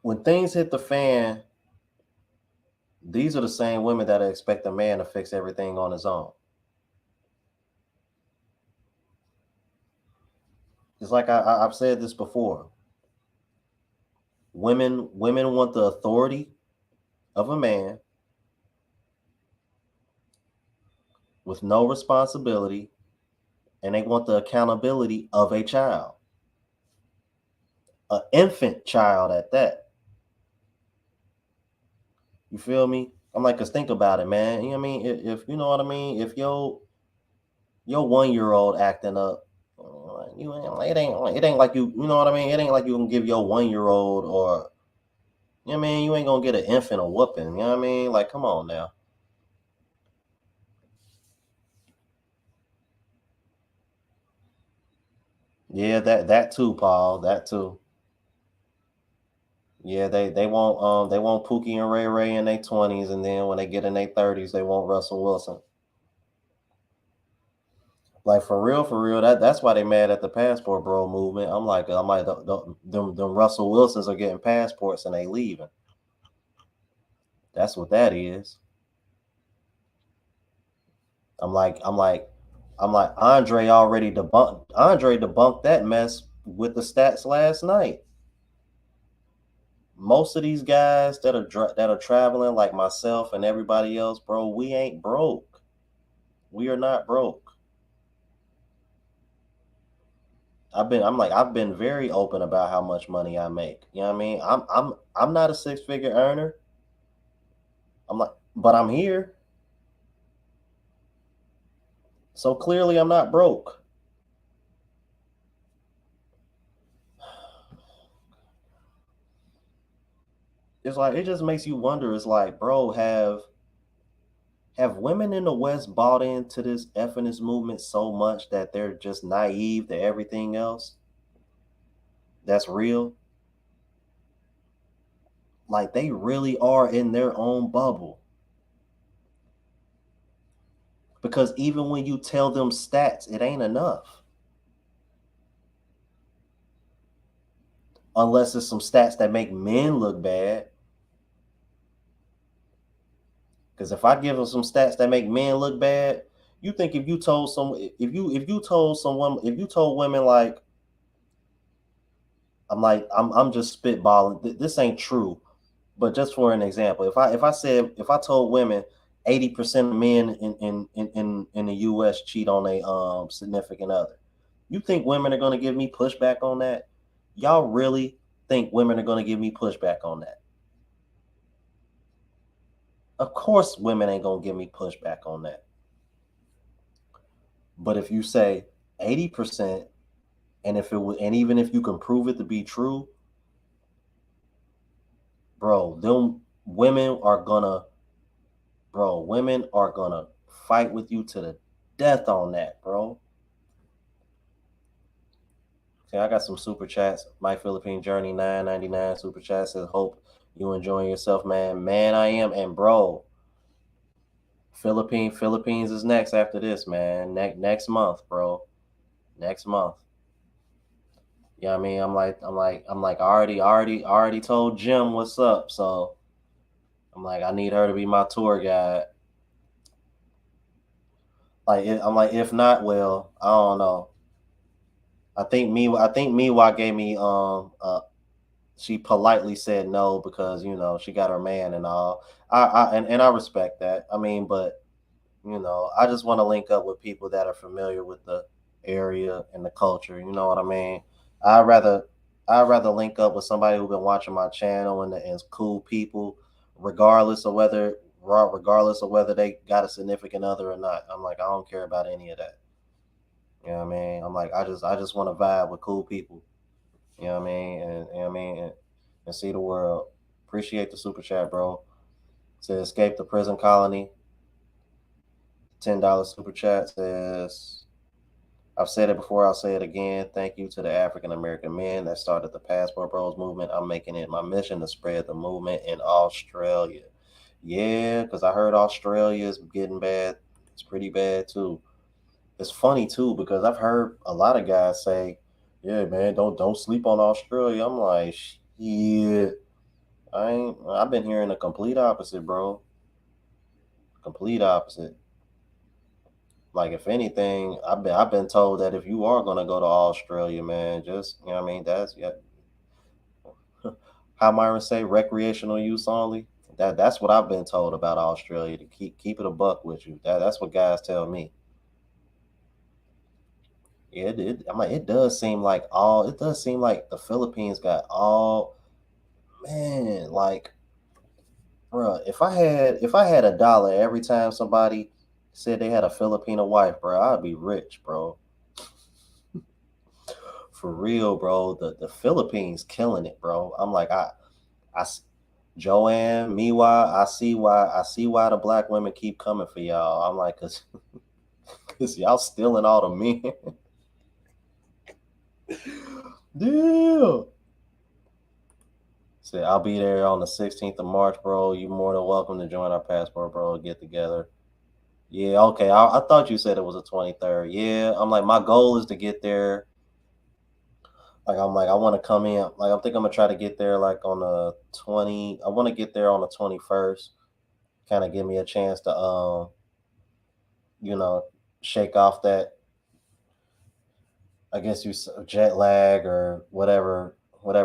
When things hit the fan, these are the same women that expect a man to fix everything on his own. It's like I've said this before. Women want the authority of a man with no responsibility, and they want the accountability of a child, an infant child at that. You feel me? I'm like, cause think about it, man. You know what I mean? If you know what I mean, if your 1 year old acting up, you it ain't like you know what I mean. It ain't like you can give your 1 year old, or you know what I mean. You ain't gonna get an infant a whooping. You know what I mean? Like, come on now. Yeah, that too, Paul. That too. Yeah, they want Pookie and Ray Ray in their 20s, and then when they get in their 30s, they want Russell Wilson. Like, for real. That's why they mad at the passport bro movement. I'm like, them Russell Wilsons are getting passports and they leaving. That's what that is. I'm like, I'm like, I'm like, Andre debunked that mess with the stats last night. Most of these guys that are traveling, like myself and everybody else, bro, we ain't broke. We are not broke. I've been very open about how much money I make. You know what I mean? I'm not a six-figure earner. I'm like, but I'm here. So clearly I'm not broke. It's like it just makes you wonder. It's like, bro, have women in the West bought into this effing movement so much that they're just naive to everything else that's real? Like they really are in their own bubble. Because even when you tell them stats, it ain't enough. Unless it's some stats that make men look bad. Because if I give them some stats that make men look bad, you think if you told if you told women like I'm just spitballing. This ain't true, but just for an example, if I told women 80% of men in the U.S. cheat on a significant other, you think women are going to give me pushback on that? Y'all really think women are going to give me pushback on that? Of course, women ain't going to give me pushback on that. But if you say 80%, and even if you can prove it to be true, bro, them women are gonna women are gonna fight with you to the death on that, bro. Okay, I got some super chats. My Philippine Journey 9.99 super chat says, "Hope you enjoying yourself, man." Man, I am, and bro, Philippines is next after this, man. Next month, bro. Next month. Yeah, I mean, I already told Jim what's up, so I'm like, I need her to be my tour guide. I'm like, if not, well, I don't know. I think Miwa gave me she politely said no because she got her man and all. And I respect that. I mean, but I just want to link up with people that are familiar with the area and the culture. You know what I mean? I'd rather I'd rather link up with somebody who's been watching my channel and is cool people, regardless of whether they got a significant other or not. I'm like, I don't care about any of that. You know what I mean? I'm like, I just want to vibe with cool people. You know what I mean? And you know what I mean, and see the world. Appreciate the super chat, bro. To escape the prison colony. $10 super chat says, I've said it before, I'll say it again. Thank you to the African American men that started the Passport Bros movement. I'm making it my mission to spread the movement in Australia. Yeah, because I heard Australia is getting bad. It's pretty bad too. It's funny too because I've heard a lot of guys say, "Yeah, man, don't sleep on Australia." I'm like, shit. I've been hearing the complete opposite, bro. Complete opposite. Like if anything, I've been told that if you are gonna go to Australia, man, just what I mean, that's yeah. How Myron say, recreational use only. That's what I've been told about Australia, to keep it a buck with you. That's what guys tell me. Yeah, I'm like, it does seem like the Philippines got all, man, like, bro, if I had a dollar every time somebody said they had a Filipino wife, bro, I'd be rich, bro. For real, bro. The Philippines killing it, bro. I'm like, I Joanne, Miwa, I see why the black women keep coming for y'all. I'm like, cause y'all stealing all the men. Deal. Say, I'll be there on the 16th of March, bro. You more than welcome to join our Passport, bro. Get together. Yeah, okay. I thought you said it was the 23rd. Yeah, I'm like, my goal is to get there. Like, I'm like, I want to come in. Like, I think I'm gonna try to get there like on the 20. I want to get there on the 21st. kind of give me a chance to you know, shake off that, I guess jet lag or whatever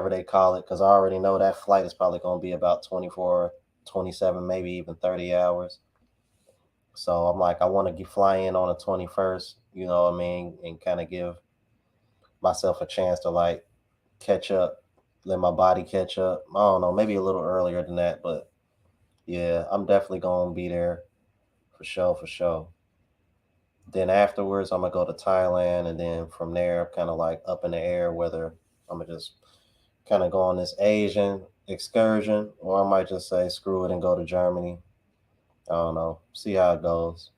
they call it, because I already know that flight is probably going to be about 24, 27, maybe even 30 hours. So I'm like, I want to get fly in on the 21st, you know what I mean, and kind of give myself a chance to like catch up, let my body catch up. I don't know, maybe a little earlier than that, but yeah, I'm definitely going to be there for sure, for sure. Then afterwards, I'm gonna go to Thailand, and then from there, I'm kind of like up in the air whether I'm gonna just kind of go on this Asian excursion, or I might just say screw it and go to Germany. I don't know. See how it goes.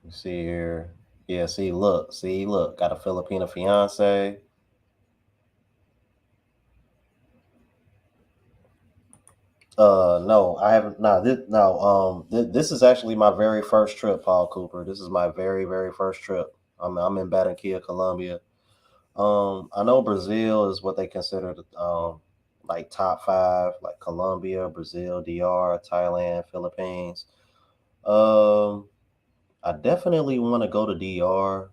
You see here. Yeah, see, look, got a Filipino fiance. No, I haven't. Nah, this, no. This is actually my very first trip, Paul Cooper. This is my very, very first trip. I'm in Barranquilla, Colombia. I know Brazil is what they consider the like top five, like Colombia, Brazil, DR, Thailand, Philippines. Um, I definitely want to go to DR.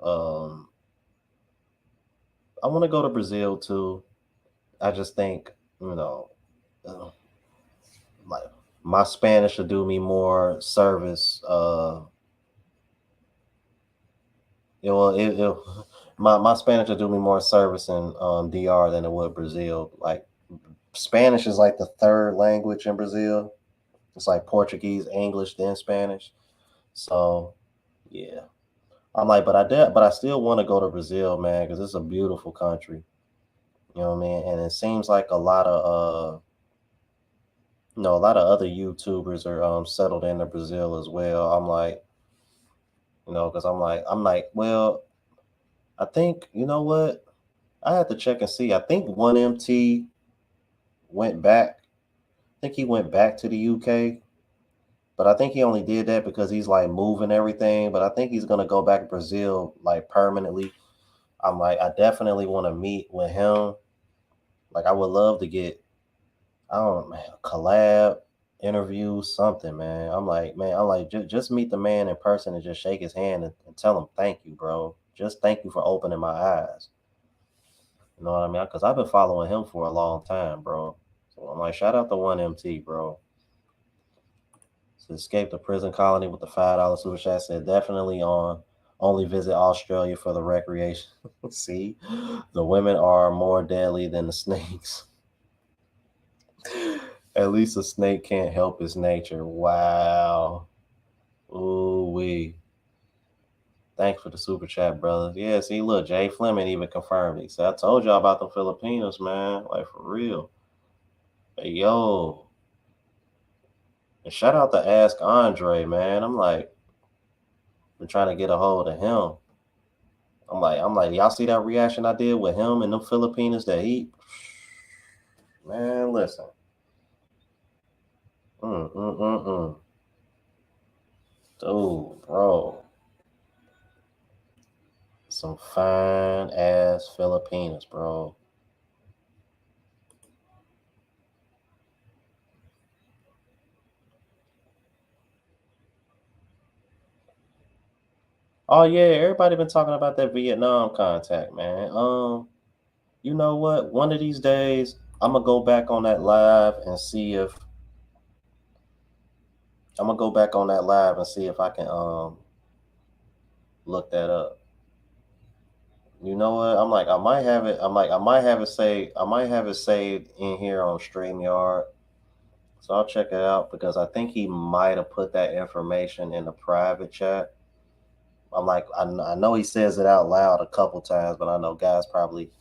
Um, I want to go to Brazil too. I just think, you know, uh, like my Spanish will do me more service. It my Spanish will do me more service in DR than it would Brazil. Like Spanish is like the third language in Brazil. It's like Portuguese, English, then Spanish. So yeah, I'm like, but I still want to go to Brazil, man, because it's a beautiful country. You know what I mean? And it seems like a lot of a lot of other YouTubers are settled into Brazil as well. I'm like, because I'm like, well, I think you know what? I have to check and see. I think one MT went back. I think he went back to the UK, but I think he only did that because he's like moving everything. But I think he's gonna go back to Brazil like permanently. I'm like, I definitely want to meet with him. Like, I would love to get, I don't know, man, a collab, interview, something, man. I'm like, just meet the man in person and just shake his hand and tell him thank you, bro. Just thank you for opening my eyes. You know what I mean? Because I've been following him for a long time, bro. So I'm like, shout out to One MT, bro. To escape the prison colony with the $5 super chat said definitely on. Only visit Australia for the recreation. See, the women are more deadly than the snakes. At least a snake can't help its nature. Wow. Ooh wee. Thanks for the super chat, brothers. Yeah, see, look, Jay Fleming even confirmed it. So I told y'all about the Filipinos, man. Like for real. Hey, yo. And shout out to Ask Andre, man. I'm like, been trying to get a hold of him. I'm like, y'all see that reaction I did with him and them Filipinos that he, man, listen. Mm, mm, mm, mm. Dude, bro. Some fine ass Filipinos, bro. Oh yeah, everybody been talking about that Vietnam contact, man. You know what? One of these days, I'm gonna go back on that live and see if I'm gonna go back on that live and see if I can look that up. You know what? I'm like, I might have it. I'm like, I might have it saved in here on StreamYard. So I'll check it out because I think he might have put that information in the private chat. I'm like, I know he says it out loud a couple times, but I know guys probably,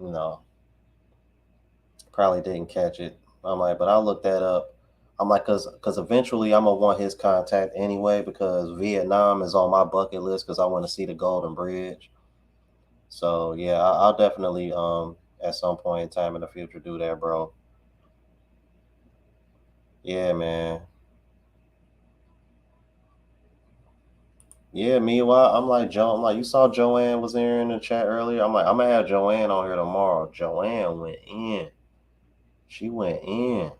you know, probably didn't catch it. I'm like, but I'll look that up. I'm like, cause eventually I'm gonna want his contact anyway because Vietnam is on my bucket list because I want to see the Golden Bridge. So yeah, I'll definitely at some point in time in the future do that, bro. Yeah, man. Yeah, meanwhile, I'm like Joe. I'm like, you saw Joanne was there in the chat earlier. I'm like, I'm gonna have Joanne on here tomorrow. Joanne went in. She went in.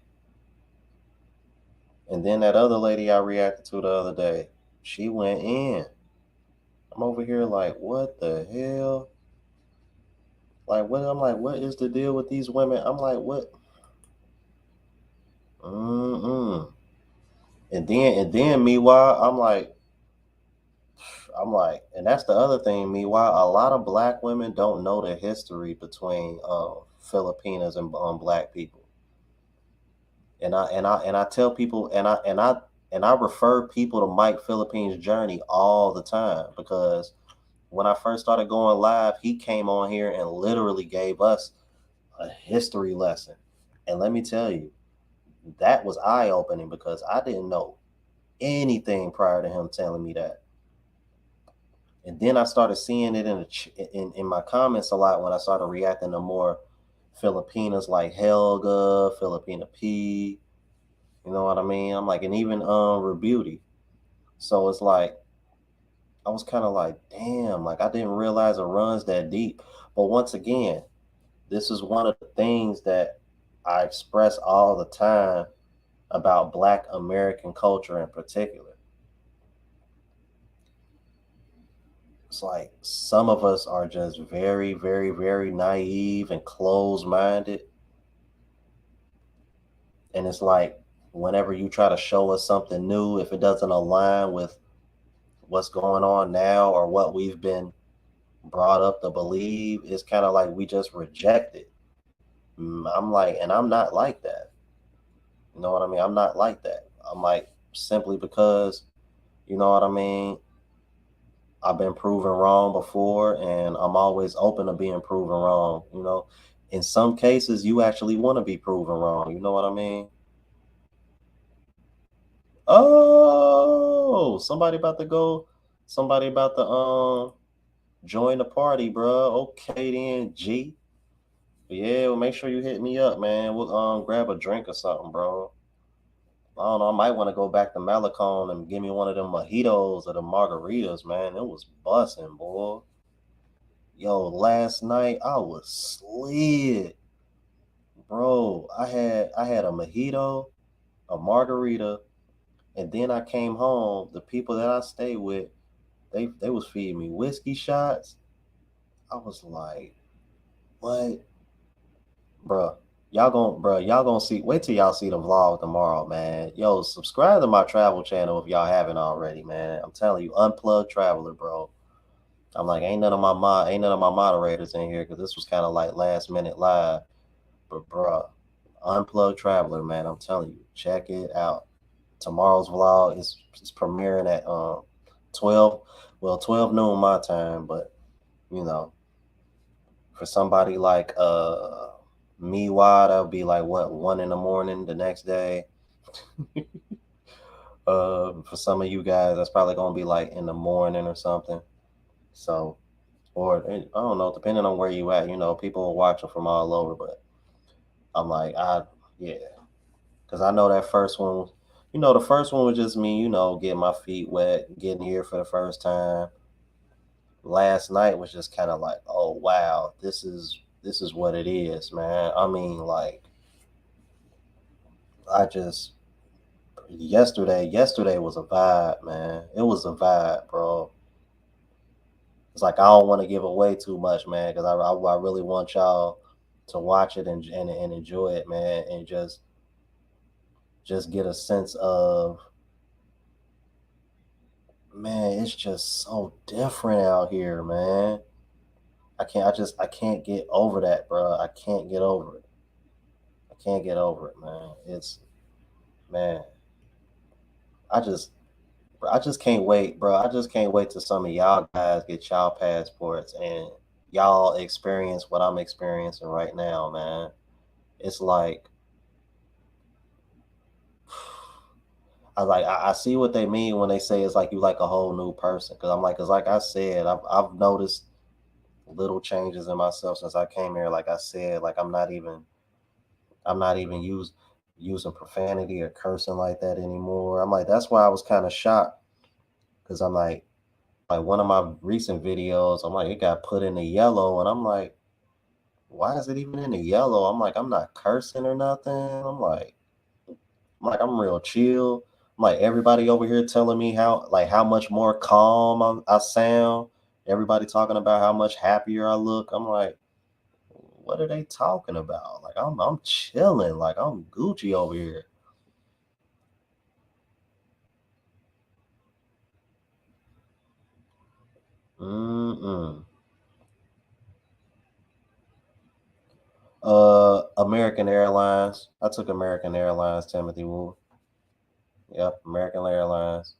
And then that other lady I reacted to the other day, she went in. I'm over here like, what the hell? Like, what? I'm like, what is the deal with these women? I'm like, what? Mm-mm. And then, meanwhile, and that's the other thing. Meanwhile, a lot of black women don't know the history between Filipinas and black people. And I tell people, and I refer people to Mike Philippine's journey all the time, because when I first started going live, he came on here and literally gave us a history lesson. And let me tell you, that was eye opening, because I didn't know anything prior to him telling me that. And then I started seeing it in my comments a lot when I started reacting to more Filipinas like Helga, Filipina P. You know what I mean? I'm like, and even Rebeauty. So it's like I was kind of like, damn, like I didn't realize it runs that deep. But once again, this is one of the things that I express all the time about Black American culture in particular. It's like some of us are just very, very, very naive and closed minded. And it's like whenever you try to show us something new, if it doesn't align with what's going on now or what we've been brought up to believe, it's kind of like we just reject it. I'm like, and I'm not like that. You know what I mean? I'm not like that. I'm like, simply because, you know what I mean? I've been proven wrong before, and I'm always open to being proven wrong. In some cases, you actually want to be proven wrong. You know what I mean? Oh, somebody about to go. Somebody about to join the party, bro. Okay then, G. Yeah, well, make sure you hit me up, man. We'll grab a drink or something, bro. I don't know. I might want to go back to Malecon and give me one of them mojitos or the margaritas, man. It was busting, boy. Yo, last night I was slid, bro. I had a mojito, a margarita, and then I came home. The people that I stayed with, they was feeding me whiskey shots. I was like, what, bro? Y'all gonna see. Wait till y'all see the vlog tomorrow, man. Yo, subscribe to my travel channel if y'all haven't already, man. I'm telling you, Unplugged Traveler, bro. I'm like, ain't none of my moderators in here, because this was kind of like last minute live. But bro, Unplugged Traveler, man, I'm telling you, check it out. Tomorrow's vlog is premiering at 12 noon my time, but you know, for somebody like me, why that would be like what, 1 in the morning the next day. For some of you guys, that's probably gonna be like in the morning or something. So, or I don't know, depending on where you at, people are watching from all over. But I'm like, yeah, because I know that first one, the first one was just me, getting my feet wet, getting here for the first time. Last night was just kind of like, oh wow, this is what it is, man. I mean, like, I just yesterday was a vibe, man. It was a vibe, bro. It's like I don't want to give away too much, man, because I really want y'all to watch it and enjoy it, man, and just get a sense of, man, it's just so different out here, man. I can't get over that, bro. I can't get over it. I can't get over it, man. Man, I just I just can't wait, bro. I just can't wait till some of y'all guys get y'all passports and y'all experience what I'm experiencing right now, man. It's like I see what they mean when they say it's like you like a whole new person. Cause I'm like, cause like I said, I've noticed little changes in myself since I came here. Like I said, like I'm not even using profanity or cursing like that anymore. I'm like, that's why I was kind of shocked, because I'm like, Like one of my recent videos, I'm like, it got put in the yellow, and I'm like, why is it even in the yellow? I'm like, I'm not cursing or nothing. I'm real chill. I'm like, everybody over here telling me how much more calm I sound. Everybody talking about how much happier I look. I'm like, what are they talking about? Like, I'm chilling. Like, I'm Gucci over here. Mm-mm. American Airlines. I took American Airlines, Timothy Wu. Yep, American Airlines.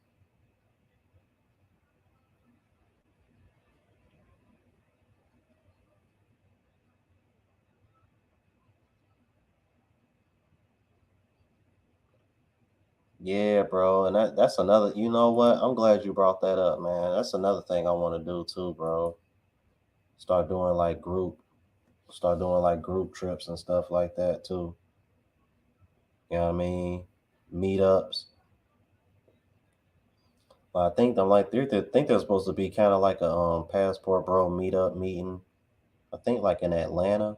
Yeah, bro. And that's another, you know what? I'm glad you brought that up, man. That's another thing I want to do too, bro. Start doing like group trips and stuff like that too. You know what I mean? Meetups. But I think I'm like they think they're supposed to be kind of like a passport bro meetup meeting. I think like in Atlanta. I'm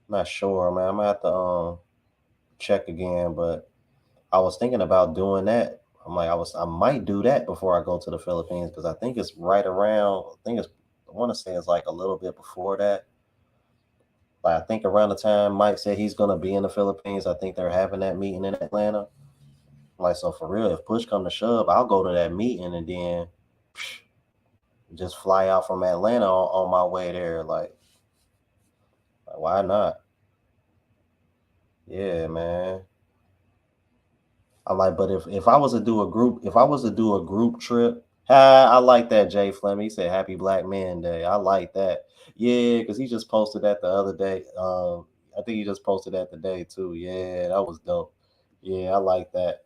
not sure, man. I'm gonna have to check again, but I was thinking about doing that. I might do that before I go to the Philippines because I think it's right around. I want to say it's like a little bit before that. Like I think around the time Mike said he's gonna be in the Philippines, I think they're having that meeting in Atlanta. Like so for real, if push come to shove, I'll go to that meeting and then just fly out from Atlanta on my way there. Like why not? Yeah, man. I'm like, but if I was to do a group, if I was to do a group trip, I like that. Jay Fleming, he said Happy Black Men Day. I like that. Yeah, because he just posted that the other day. I think he just posted that today too. Yeah, that was dope. Yeah, I like that.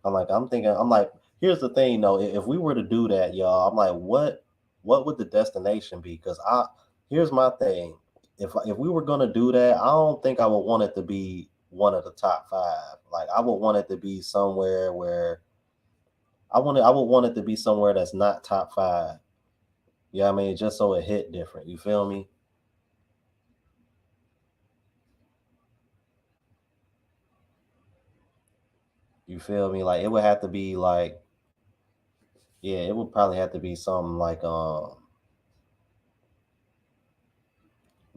I'm like, here's the thing though. If we were to do that, y'all, I'm like, what would the destination be? Because here's my thing. If we were gonna do that, I don't think I would want it to be one of the top five. Like I would want it to be somewhere where I would want it to be somewhere that's not top five. Yeah, I mean, just so it hit different. You feel me? You feel me? Like it would have to be like, yeah, it would probably have to be something like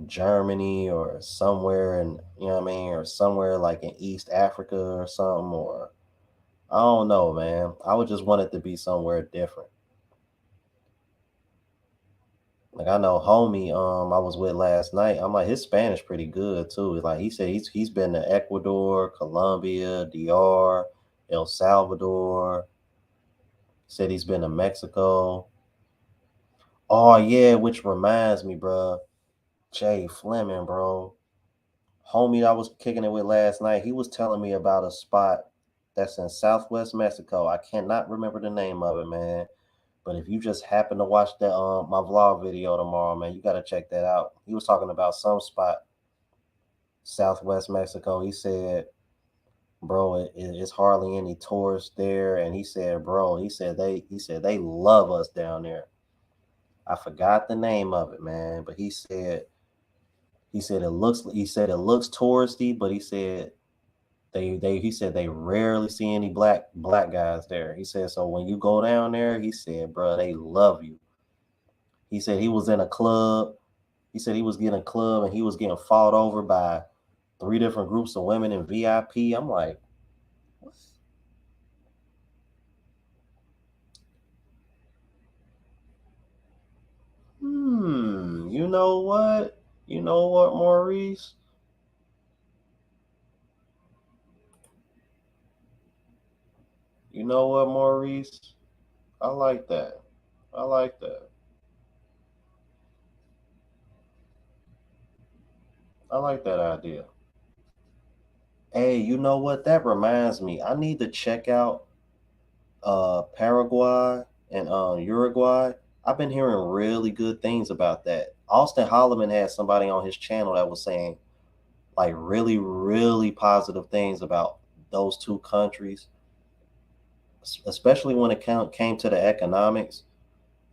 Germany or somewhere in, you know what I mean, or somewhere like in East Africa or something, or I don't know, man. I would just want it to be somewhere different. Like I know homie I was with last night. I'm like his Spanish pretty good too. Like he said he's been to Ecuador, Colombia, DR, El Salvador. Said he's been to Mexico. Oh yeah, which reminds me, bro. Jay Fleming, bro. Homie I was kicking it with last night, he was telling me about a spot that's in Southwest Mexico. I cannot remember the name of it, man. But if you just happen to watch that my vlog video tomorrow, man, you gotta check that out. He was talking about some spot, Southwest Mexico. He said, bro, it's hardly any tourists there. And he said, bro, he said they love us down there. I forgot the name of it, man, but he said it looks touristy, but he said he said they rarely see any black guys there. He said so when you go down there, he said, bro, they love you. He said he was in a club. He said he was getting a club and he was getting fought over by three different groups of women in VIP. I'm like, what? You know what? You know what, Maurice? You know what, Maurice? I like that. I like that. I like that idea. Hey, you know what? That reminds me. I need to check out Paraguay and Uruguay. I've been hearing really good things about that. Austin Holloman had somebody on his channel that was saying like really, really positive things about those two countries. especially when it came to the economics.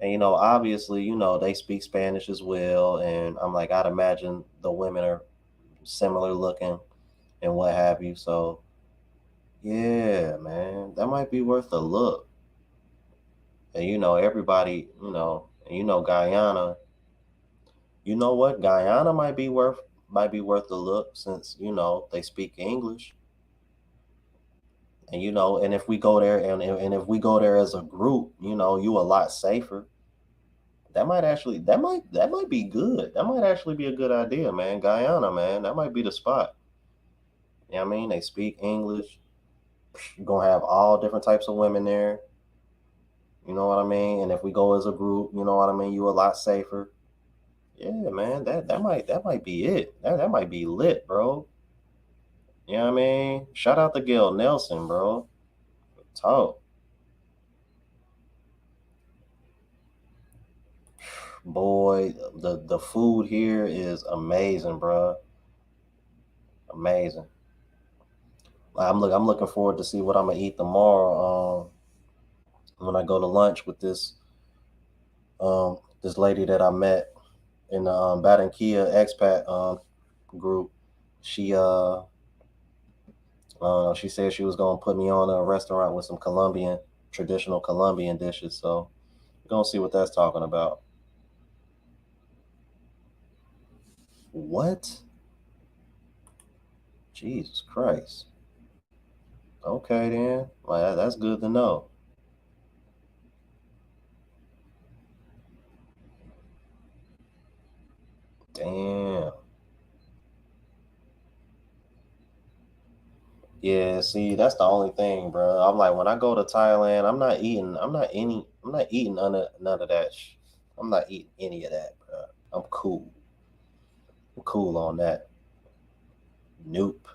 And obviously, they speak Spanish as well, and I'm like, I'd imagine the women are similar looking and what have you. So yeah, man, that might be worth a look. And everybody, Guyana. You know what? Guyana might be worth a look since they speak English. And and if we go there and if we go there as a group, you a lot safer. That might be good. That might actually be a good idea, man. Guyana, man, that might be the spot. I mean? They speak English. You're gonna have all different types of women there. You know what I mean? And if we go as a group, you know what I mean, you a lot safer. Yeah, man, that might be it. That might be lit, bro. You know what I mean? Shout out to Gail Nelson, bro. Talk. Boy, the food here is amazing, bro. Amazing. I'm looking forward to see what I'm gonna eat tomorrow. When I go to lunch with this lady that I met in the Badankia expat group. She she said she was gonna put me on a restaurant with some traditional Colombian dishes. So we're gonna see what that's talking about. What? Jesus Christ. Okay then. Well, that's good to know. Damn. Yeah, see, that's the only thing, bro. I'm like, when I go to Thailand, I'm not eating none of that. I'm not eating any of that, bro. I'm cool. I'm cool on that. Nope.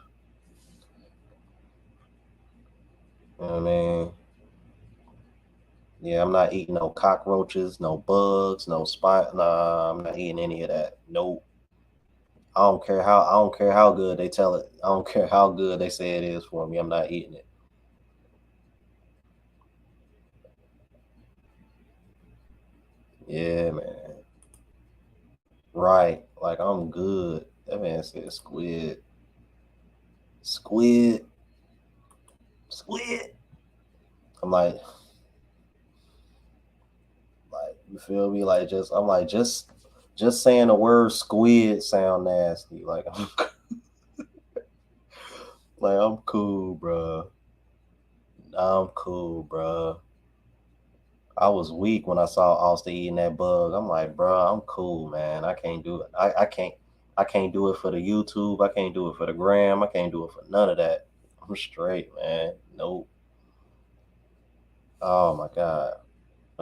You know what I mean? Yeah, I'm not eating no cockroaches, no bugs, no spot. Nah, I'm not eating any of that. Nope. I don't care how good they tell it. I don't care how good they say it is for me. I'm not eating it. Yeah, man. Right. Like I'm good. That man said squid. Squid. Squid. I'm like you feel me? Like just saying the word squid sound nasty. Like I'm cool, bro. I'm cool, bro. I was weak when I saw Austin eating that bug. I'm like, bro, I'm cool, man. I can't do it. I can't do it for the YouTube. I can't do it for the gram. I can't do it for none of that. I'm straight, man. Nope. Oh my God.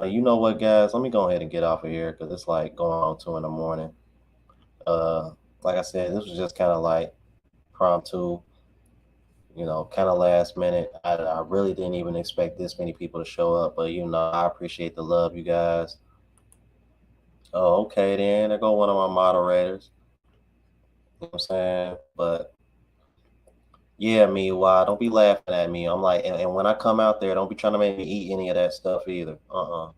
You know what, guys? Let me go ahead and get off of here because it's like going on 2 in the morning. Uh, like I said, this was just kind of like impromptu, kind of last minute. I really didn't even expect this many people to show up, but I appreciate the love, you guys. Oh, okay, then there go one of my moderators. You know what I'm saying? But yeah, meanwhile, don't be laughing at me. I'm like, and when I come out there, don't be trying to make me eat any of that stuff either. I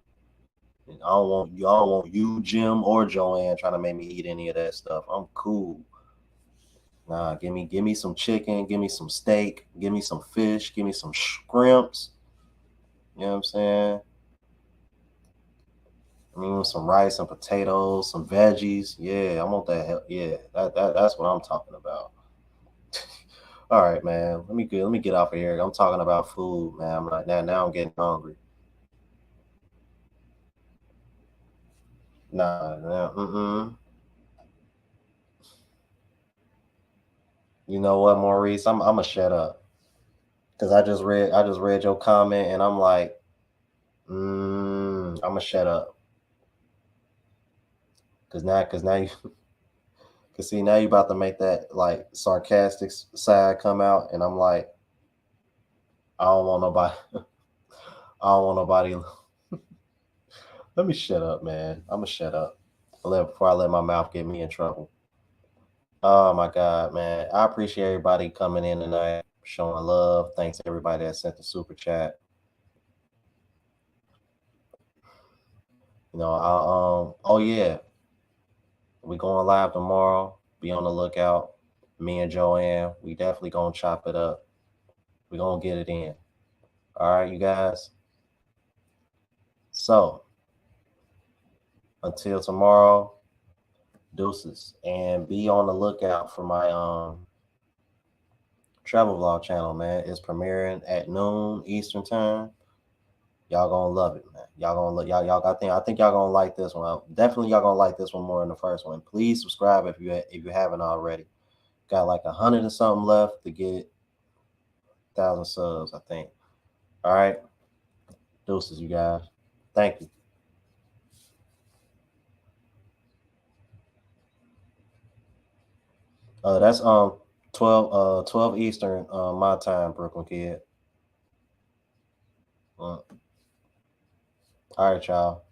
don't want you, Jim, or Joanne trying to make me eat any of that stuff. I'm cool. Nah, give me some chicken, give me some steak, give me some fish, give me some shrimps. You know what I'm saying? I mean, some rice, some potatoes, some veggies. Yeah, I want that. Yeah, that's what I'm talking about. All right, man. Let me get off of here. I'm talking about food, man. I'm like now I'm getting hungry. Nah, nah, You know what, Maurice? I'm gonna shut up because I just read your comment and I'm like, I'm gonna shut up because now you cause see now you about to make that like sarcastic side come out and I'm like, I don't want nobody. I don't want nobody. Let me shut up, man. I'm gonna shut up. Before I let my mouth get me in trouble. Oh my God, man. I appreciate everybody coming in tonight, showing love. Thanks to everybody that sent the super chat. Oh yeah, we going live tomorrow. Be on the lookout. Me and Joanne, we definitely gonna chop it up. We gonna get it in. All right, you guys. So until tomorrow, deuces, and be on the lookout for my travel vlog channel, man. It's premiering at noon Eastern time. Y'all gonna love it, man. Y'all gonna look, y'all. I think y'all gonna like this one. Definitely, y'all gonna like this one more than the first one. Please subscribe if you haven't already. Got like 100 and something left to get 1,000 subs, I think. All right, deuces, you guys. Thank you. That's 12 Eastern my time, Brooklyn kid. All right, y'all.